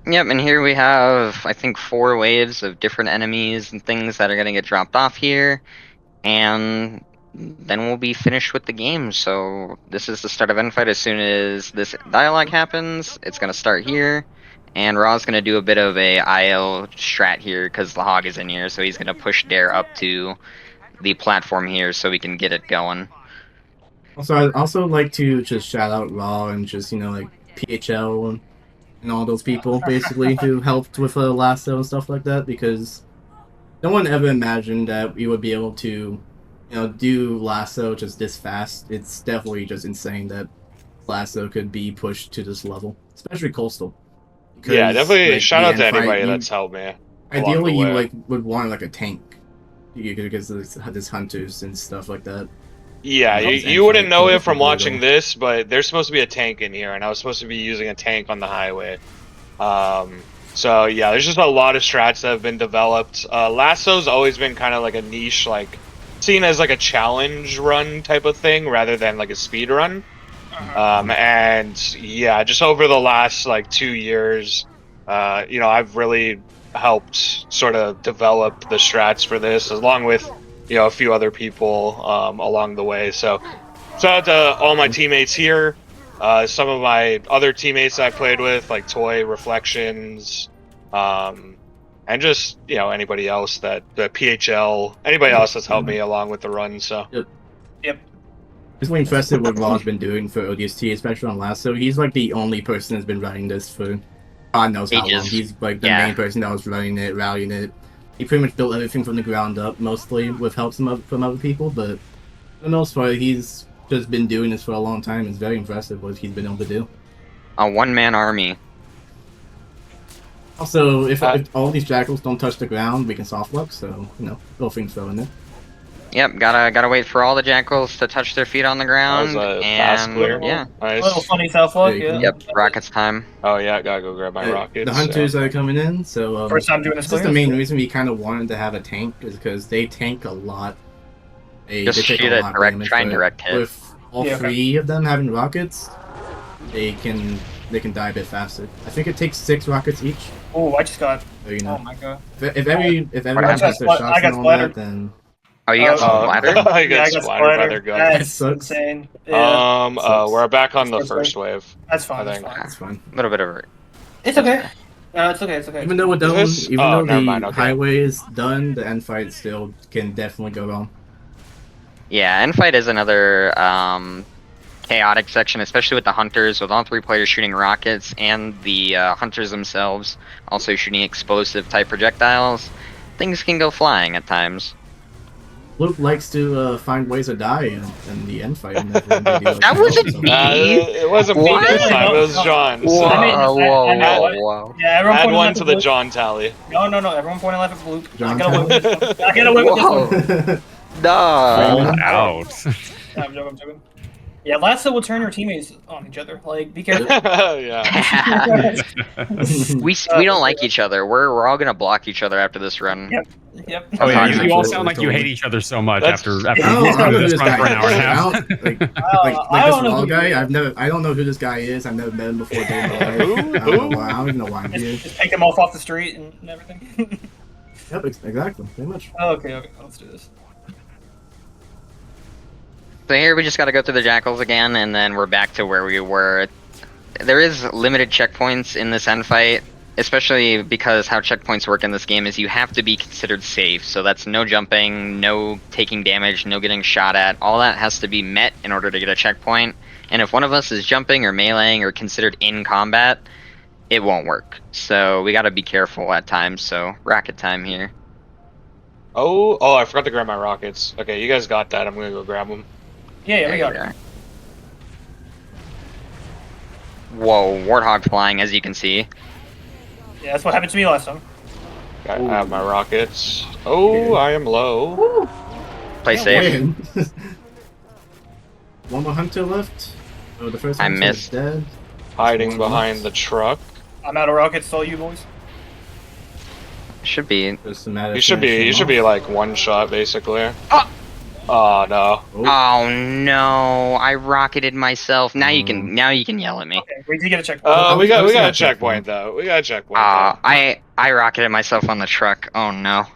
Yep, and here we have, I think, 4 waves of different enemies and things that are going to get dropped off here. And then we'll be finished with the game. So this is the start of end fight. As soon as this dialogue happens, it's going to start here. And Raw's going to do a bit of a IL strat here because the hog is in here. So he's going to push Dare up to the platform here so we can get it going. Also, I'd also like to just shout out Raw and just, you know, like PHL and all those people basically who helped with LASO and stuff like that, because no one ever imagined that we would be able to, you know, do LASO just this fast. It's definitely just insane that LASO could be pushed to this level, especially Coastal. Yeah, Because, definitely like, shout the out end to fight, anybody you- that's helped me. Ideally, the you way. like would want like a tank, because there's hunters and stuff like that. Yeah, Those you end wouldn't fight know it kills from were watching brutal. this, but there's supposed to be a tank in here, and I was supposed to be using a tank on the highway. So yeah, there's just a lot of strats that have been developed. Lasso's always been kind of like a niche, like seen as like a challenge run type of thing rather than like a speed run. And yeah, just over the last like 2 years, you know, I've really helped sort of develop the strats for this, along with, you know, a few other people along the way. So shout out to all my teammates here. Some of my other teammates I played with, like Toy, Reflections, and just, you know, anybody else that the PHL, anybody else that's helped me along with the run. So Yep. It's really impressive what Raw's been doing for ODST, especially on LASO. He's like the only person that's been running this for God knows how long. Ages. He's like the Yeah. main person that was running it, rallying it. He pretty much built everything from the ground up, mostly with help from other people, but for the most part, he's just been doing this for a long time. It's very impressive what he's been able to do. A one-man army. Also, if all these jackals don't touch the ground, we can soft lock, so, you know, little things throw in there. Yep, gotta wait for all the jackals to touch their feet on the that ground. was a fast And clear. yeah. A little Nice. funny self luck, yeah. Yep, rockets time. Oh yeah, gotta go grab my rockets. The hunters are coming in, so First time doing this this is the clearance. main reason we kind of wanted to have a tank, is because they tank a lot. Just they take shoot a it lot of direct, damage, try and but direct hit. With all Yeah, okay. 3 of them having rockets, they can die a bit faster. I think it takes 6 rockets each. Oh, I just got. So, you Oh know, my god. if everyone I has their I shots got and all splattered. that, then Oh, you got Oh, splattered? I got splattered by their gun. That's Sucks. insane. Yeah, Sucks. We're back on the Sucks, first wave. that's fine. I That's think. fine. That's fine. A little bit of a... It's okay. It's okay. It's okay. Even though this- even oh, though never the mind, okay. highway is done, the end fight still can definitely go wrong. Yeah, end fight is another chaotic section, especially with the hunters, with all 3 players shooting rockets and the hunters themselves also shooting explosive type projectiles. Things can go flying at times. Luke likes to find ways to die in the end fight. Whenever they do, like, That wasn't something. me. It wasn't me What? this time. It was John. So I mean, Whoa. Yeah, everyone add pointed one left to at the Luke. John tally. No. Everyone pointed left at Luke. John I got away with this one. I got away with this one. Whoa. Nah. All out. I'm joking. Yeah, LASO will turn your teammates on each other. Like, be careful. Yeah. we don't like each other. We're all gonna block each other after this run. Yep. Oh yeah, That's you all absolutely sound like you hate each other so much That's- after I don't know who this this run guy for an hour and a is. half. Like I this don't know wall who guy. he is. I don't know who this guy is. I've never met him before. Day in my life. Who? I don't even know why I'm here. Just pick them off the street and everything. Yep, exactly. Pretty much. Okay, let's do this. So here we just gotta go through the jackals again, and then we're back to where we were. There is limited checkpoints in this end fight, especially because how checkpoints work in this game is you have to be considered safe. So that's no jumping, no taking damage, no getting shot at. All that has to be met in order to get a checkpoint. And if one of us is jumping or meleeing or considered in combat, it won't work. So we gotta be careful at times. So rocket time here. Oh, I forgot to grab my rockets. Okay, you guys got that. I'm gonna go grab them. Yeah, we There got we it. are. Whoa, warthog flying, as you can see. Yeah, that's what happened to me last time. I have my rockets. Oh, I am low. Play safe. Win. One more hunter left. Oh, the first I hunter missed. is dead. Hiding behind the truck. I'm out of rockets, so you boys. Should be. Just a matter of You should finishing be off. like one shot basically. Ah! Oh no. Oh no! I rocketed myself. Now you can yell at me. Okay, we did get a checkpoint. I We got was a gonna checkpoint though. We got a checkpoint. I rocketed myself on the truck. Oh no,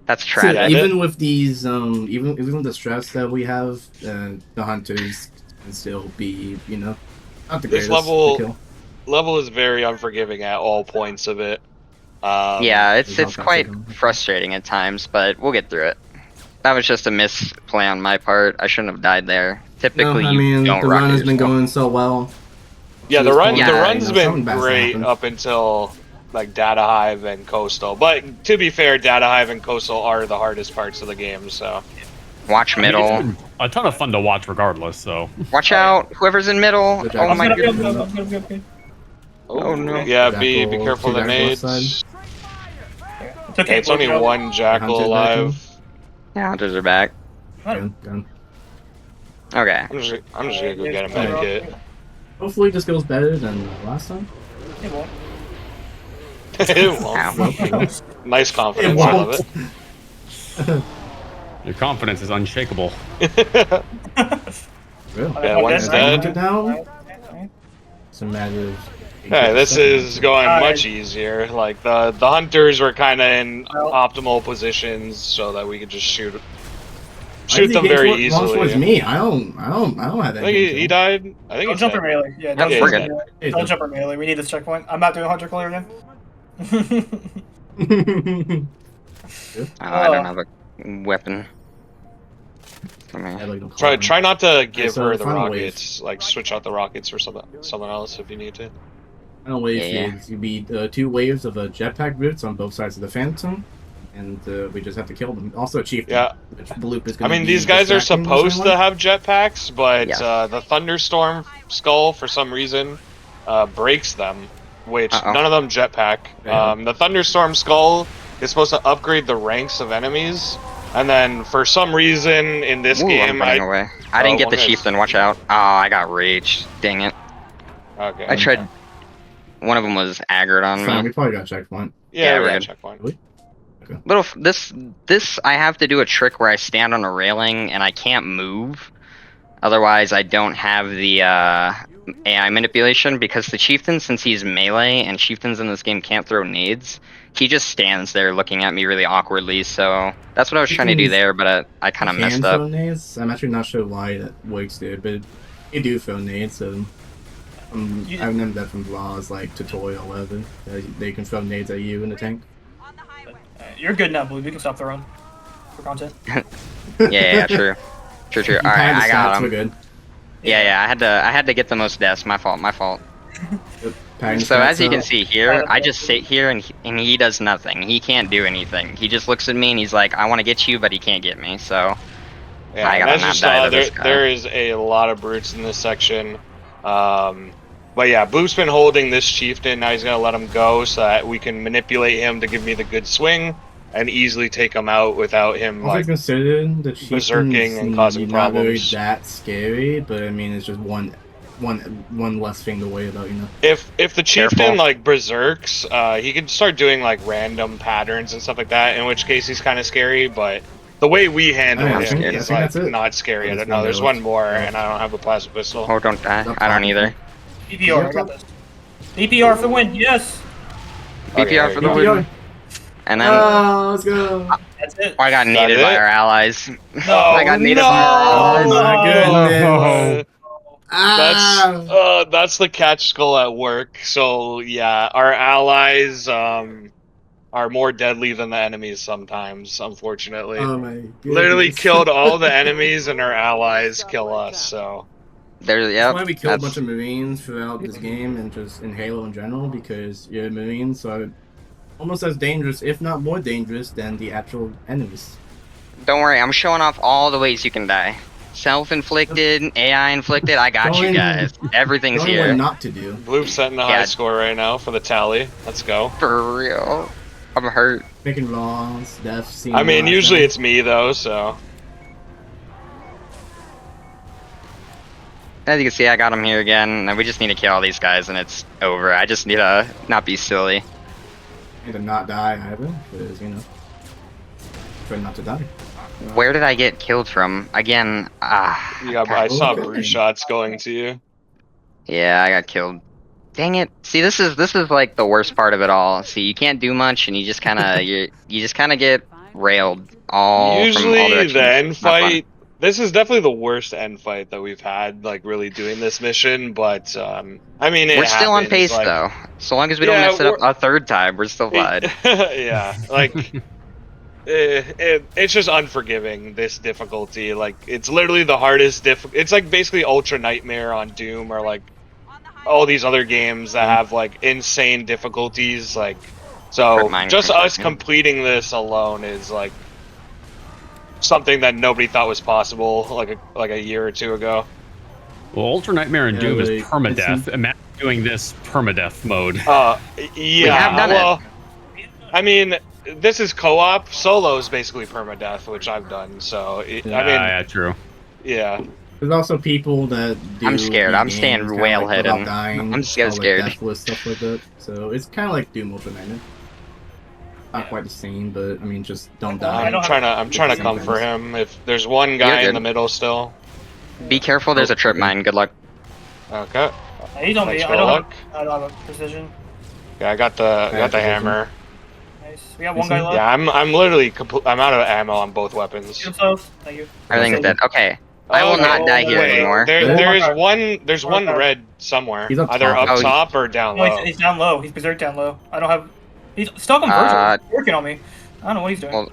that's See, tragic. Yeah, even with these, even with the stress that we have, the hunters can still be, not the This greatest level- to kill. Level is very unforgiving at all points of it. Yeah, it's There's all quite kinds of them. frustrating at times, but we'll get through it. That was just a misplay on my part. I shouldn't have died there. Typically, No, I you mean, don't the rocket run has been yourself. going so well. Yeah, to the this run point, Yeah, the run's something been bad's great happened. up until like Data Hive and Coastal. But to be fair, Data Hive and Coastal are the hardest parts of the game. So Watch I mean, middle. it's been a ton of fun to watch regardless. So Watch out! Whoever's in middle. Good Oh job. my I'm goodness. good. Oh, no. Yeah, be Jackal, careful two of the jackals left nades. It's okay. It's only one jackal Hunted alive. Yeah, hunters are back. Gun. Okay. I'm just gonna go get a med kit. Hopefully, this goes better than last time. It won't. It won't. Ow. Nice confidence. It I love won't. your confidence is unshakable. it. Real. Yeah, one's dead. Down. It's a matter of. Yeah, this is going Alright. much easier. Like the hunters were kind of in Well- optimal positions so that we could just shoot Why is he them getting very wrong towards easily. me. I don't have that. I think he died. I think Don't he's jump or dead. melee. Yeah, Yep, don't we're jump or good. melee. Hey, Don't jump or melee. We need this checkpoint. I'm not doing hunter clear again. I don't have a weapon. Come here. Try not to give so her the final rockets. Like switch out the rockets for someone else if you need to. Final wave Yeah. is you beat 2 waves of jetpack boots on both sides of the Phantom, and we just have to kill them. Also a chieftain. Yeah. Which Bloop is I gonna mean, be these guys are distracting supposed to someone. have jetpacks, but Yes. the thunderstorm skull for some reason breaks them, which Uh-oh. none of them jetpack. Yeah. The thunderstorm skull is supposed to upgrade the ranks of enemies, and then for some reason in this Ooh, I'm game, running away. I didn't get the one is- chieftain. Watch out! Oh, I got raged. Dang it! Okay. I tried. One of them was aggroed on Fine, me. we probably got a checkpoint. Yeah, we're we got a good. checkpoint. This I have to do a trick where I stand on a railing and I can't move. Otherwise, I don't have the AI manipulation because the chieftain, since he's melee and chieftains in this game can't throw nades, he just stands there looking at me really awkwardly. So that's what I was trying to do Chieftains there, but I kind of can messed throw up. nades. I'm actually not sure why that works there, but you do throw nades. So I remember that from Raw's like tutorial 11. They can throw nades at you in the tank. You're good now, Blue. You can stop throwing for content. Yeah, true. True. You All right, had the I got stats, we're him. good. Yeah, I had to get the most deaths. My fault. Yep, padding So as stats you can up. see here, I just sit here and he does nothing. He can't do anything. He just looks at me and he's like, I want to get you, but he can't get me. So Yeah, I gotta as you not die saw, to this guy. there is a lot of brutes in this section. But yeah, Blue's been holding this chieftain. Now he's gonna let him go so that we can manipulate him to give me the good swing and easily take him out without him Also like considered the berserking chieftain's and causing not really problems. that scary, but I mean it's just one less thing to worry about, you know. If the chieftain Careful. like berserks, he can start doing like random patterns and stuff like that. In which case he's kind of scary, but the way we handle I him think is that's like it. not scary. Oh, there's No, one there's there one left. more, Oh. and I don't have a plasma pistol. Oh, don't die. I don't either. DPR, I got this. DPR for the win, yes! DPR for the DPR. win. And then Oh, let's go. That's it. I got naded by it? our allies. No, I got naded no! by our Oh my goodness. Ah. That's the catch skull at work. So yeah, our allies are more deadly than the enemies sometimes, unfortunately. Oh my goodness. Literally killed all the enemies and our allies kill us, so There's That's yep. why we killed a bunch That's of Marines throughout this game and just in Halo in general, because your Marines are almost as dangerous, if not more dangerous, than the actual enemies. don't worry. I'm showing off all the ways you can die. Self-inflicted, AI-inflicted. I got you Showing- guys. Everything's Knowing what here not to do. Blue's setting a high Yeah. score right now for the tally. Let's go. for real. I'm hurt. Making wrongs, deaths. I mean, usually it's me though, so As you can see, I got him here again, and we just need to kill all these guys, and it's over. I just need to not be silly. And to not die either, because, you know, try not to die. Where did I get killed from? Again, I saw Okay. brute shots going to you. yeah, I got killed. Dang it! See, this is like the worst part of it all. See, you can't do much, and you just kind of you just kind of get railed all from all Usually directions. the end Not fun. fight. This is definitely the worst end fight that we've had, like really doing this mission. But I mean, We're still on happens, pace like, though. So long as we don't Yeah, mess it up we're- a third time, we're still fine. Yeah, like it's just unforgiving, this difficulty. Like it's literally the hardest it's like basically Ultra Nightmare on Doom, or like all these other games that have like insane difficulties. Like so Mine just us completely. completing this alone is like something that nobody thought was possible like a year or two ago. Well, Ultra Nightmare and Yeah, Doom is like, permadeath. Imagine doing this permadeath mode. Yeah, have done it. well, I mean, this is co-op. Solo is basically permadeath, which I've done. So I mean, yeah, true. yeah. There's also people that do I'm scared. beat I'm staying games kinda whale like heading. without dying, I'm scared. all, like, deathless stuff like that. So it's kind of like Doom Ultra Nightmare. Not quite the same, but I mean, just don't die. I'm trying to come for him. If there's one guy You're in the good. middle still. Be careful. There's a trip mine. Good luck. Okay. He's on me. Thanks I for don't, luck. have, I don't have a precision. Yeah, I got the precision. hammer. Nice. We got one guy left. Yeah, I'm literally I'm out of ammo on both weapons. Get himself. Thank you. Everything's Okay. dead. Okay. I will Okay. not die here Wait, anymore. There's one red somewhere. He's up Either top. up Oh, top or down No, low. he's down low. He's berserk down low. I don't have. He's stuck on virtual. He's working on me. I don't know what he's doing. Well,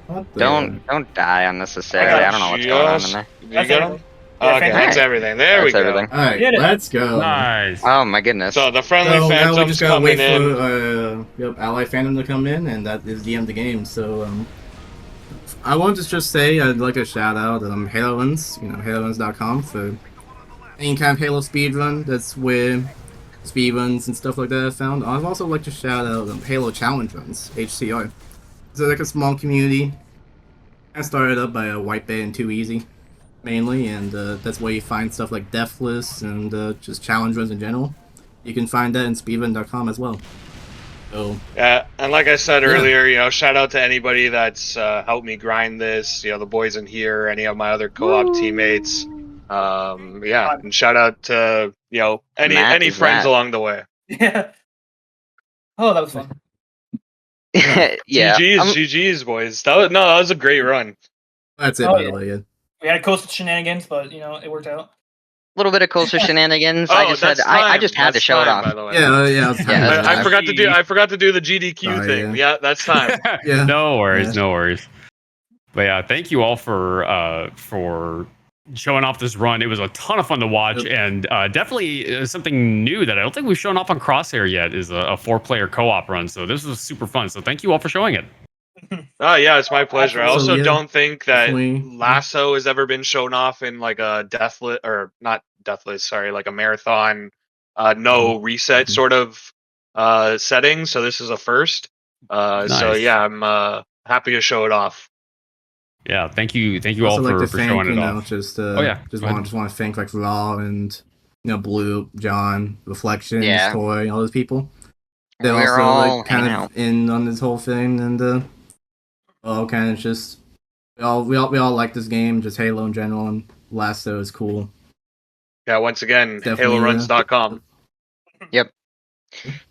What the- Don't die unnecessarily. I don't know what's going on in there. Did you That's get him? everything. Yeah, Okay, fantastic. that's everything. There we That's go. everything. All right, Did it. let's go. Nice. Oh my goodness. So the friendly So now we phantom's just gotta coming wait in. for Ally Phantom to come in, and that is the end of the game. So I wanted to just say I'd like a shout out HaloRuns, HaloRuns.com for any kind of Halo speedrun. That's where speedruns and stuff like that are found. I'd also like to shout out Halo Challenge Runs, HCR. It's like a small community. I started up by White Bay and Too Easy, mainly, and that's where you find stuff like Deathless and just challenge runs in general. You can find that in speedrun.com as well. So Yeah, and like I said Yeah. earlier, shout out to anybody that's helped me grind this. The boys in here, any of my other co-op teammates. Yeah, and shout out to Matt, any is friends that- along the way. Yeah. Oh, that was fun. yeah. GG's, boys. That was a great run. That's it, Oh, by yeah. the way. Yeah. We had coastal shenanigans, but it worked out. A little bit of closer shenanigans. Oh, I just had that's I just had to That's show it time, off. by the way. Yeah, I was Yeah, that's I time. forgot to do the GDQ Sorry, thing. yeah. Yeah, that's time. Yeah. No worries, Yeah. no worries. But yeah, thank you all for showing off this run. It was a ton of fun to watch, Yep. and definitely something new that I don't think we've shown off on Crosshair yet is a 4-player co-op run. So this was super fun. So thank you all for showing it. Oh yeah, it's my pleasure. I also Absolutely. don't think that Definitely. LASO has ever been shown off in like a deathless or not deathless, sorry, like a marathon, no reset sort of setting. So this is a first. So Nice. yeah, I'm happy to show it off. Yeah, thank you all Also like to for thank, showing it off. just yeah, just go ahead. want to thank like Raw and Blue, John, Reflection, Yeah. Toy, all those people. They're We're also all like kind hanging of out. in on this whole thing, and all kind of just we all like this game, just Halo in general, and LASO is cool. Yeah, once again, Definitely, HaloRuns.com.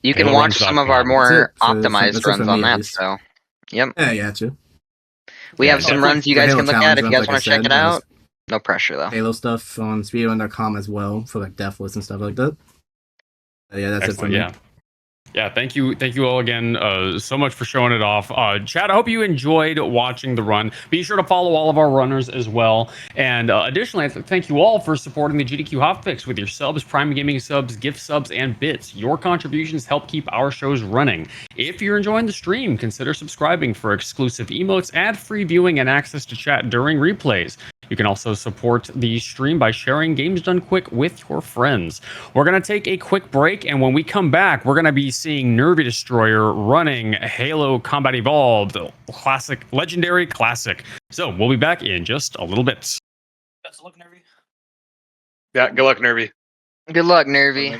You can Halo watch some of our runs.com. more That's it optimized for runs me, on at that. least. So, yep. Yeah, true. We Yeah, have some definitely runs you the guys Halo can look challenge at if you runs, guys like want to I check said, it out. there's No pressure though. Halo stuff on Speedrun.com as well for like deathless and stuff like that. Yeah, that's Excellent. it for me. Yeah. Yeah, thank you all again so much for showing it off. Chad, I hope you enjoyed watching the run. Be sure to follow all of our runners as well. And additionally, thank you all for supporting the GDQ Hotfix with your subs, Prime Gaming subs, gift subs, and bits. Your contributions help keep our shows running. If you're enjoying the stream, consider subscribing for exclusive emotes, ad-free viewing, and access to chat during replays. You can also support the stream by sharing Games Done Quick with your friends. We're going to take a quick break, and when we come back, we're going to be seeing Nervy Destroyer running Halo Combat Evolved, classic, legendary classic. So we'll be back in just a little bit. Best of luck, Nervy. Yeah, good luck, Nervy. Good luck, Nervy.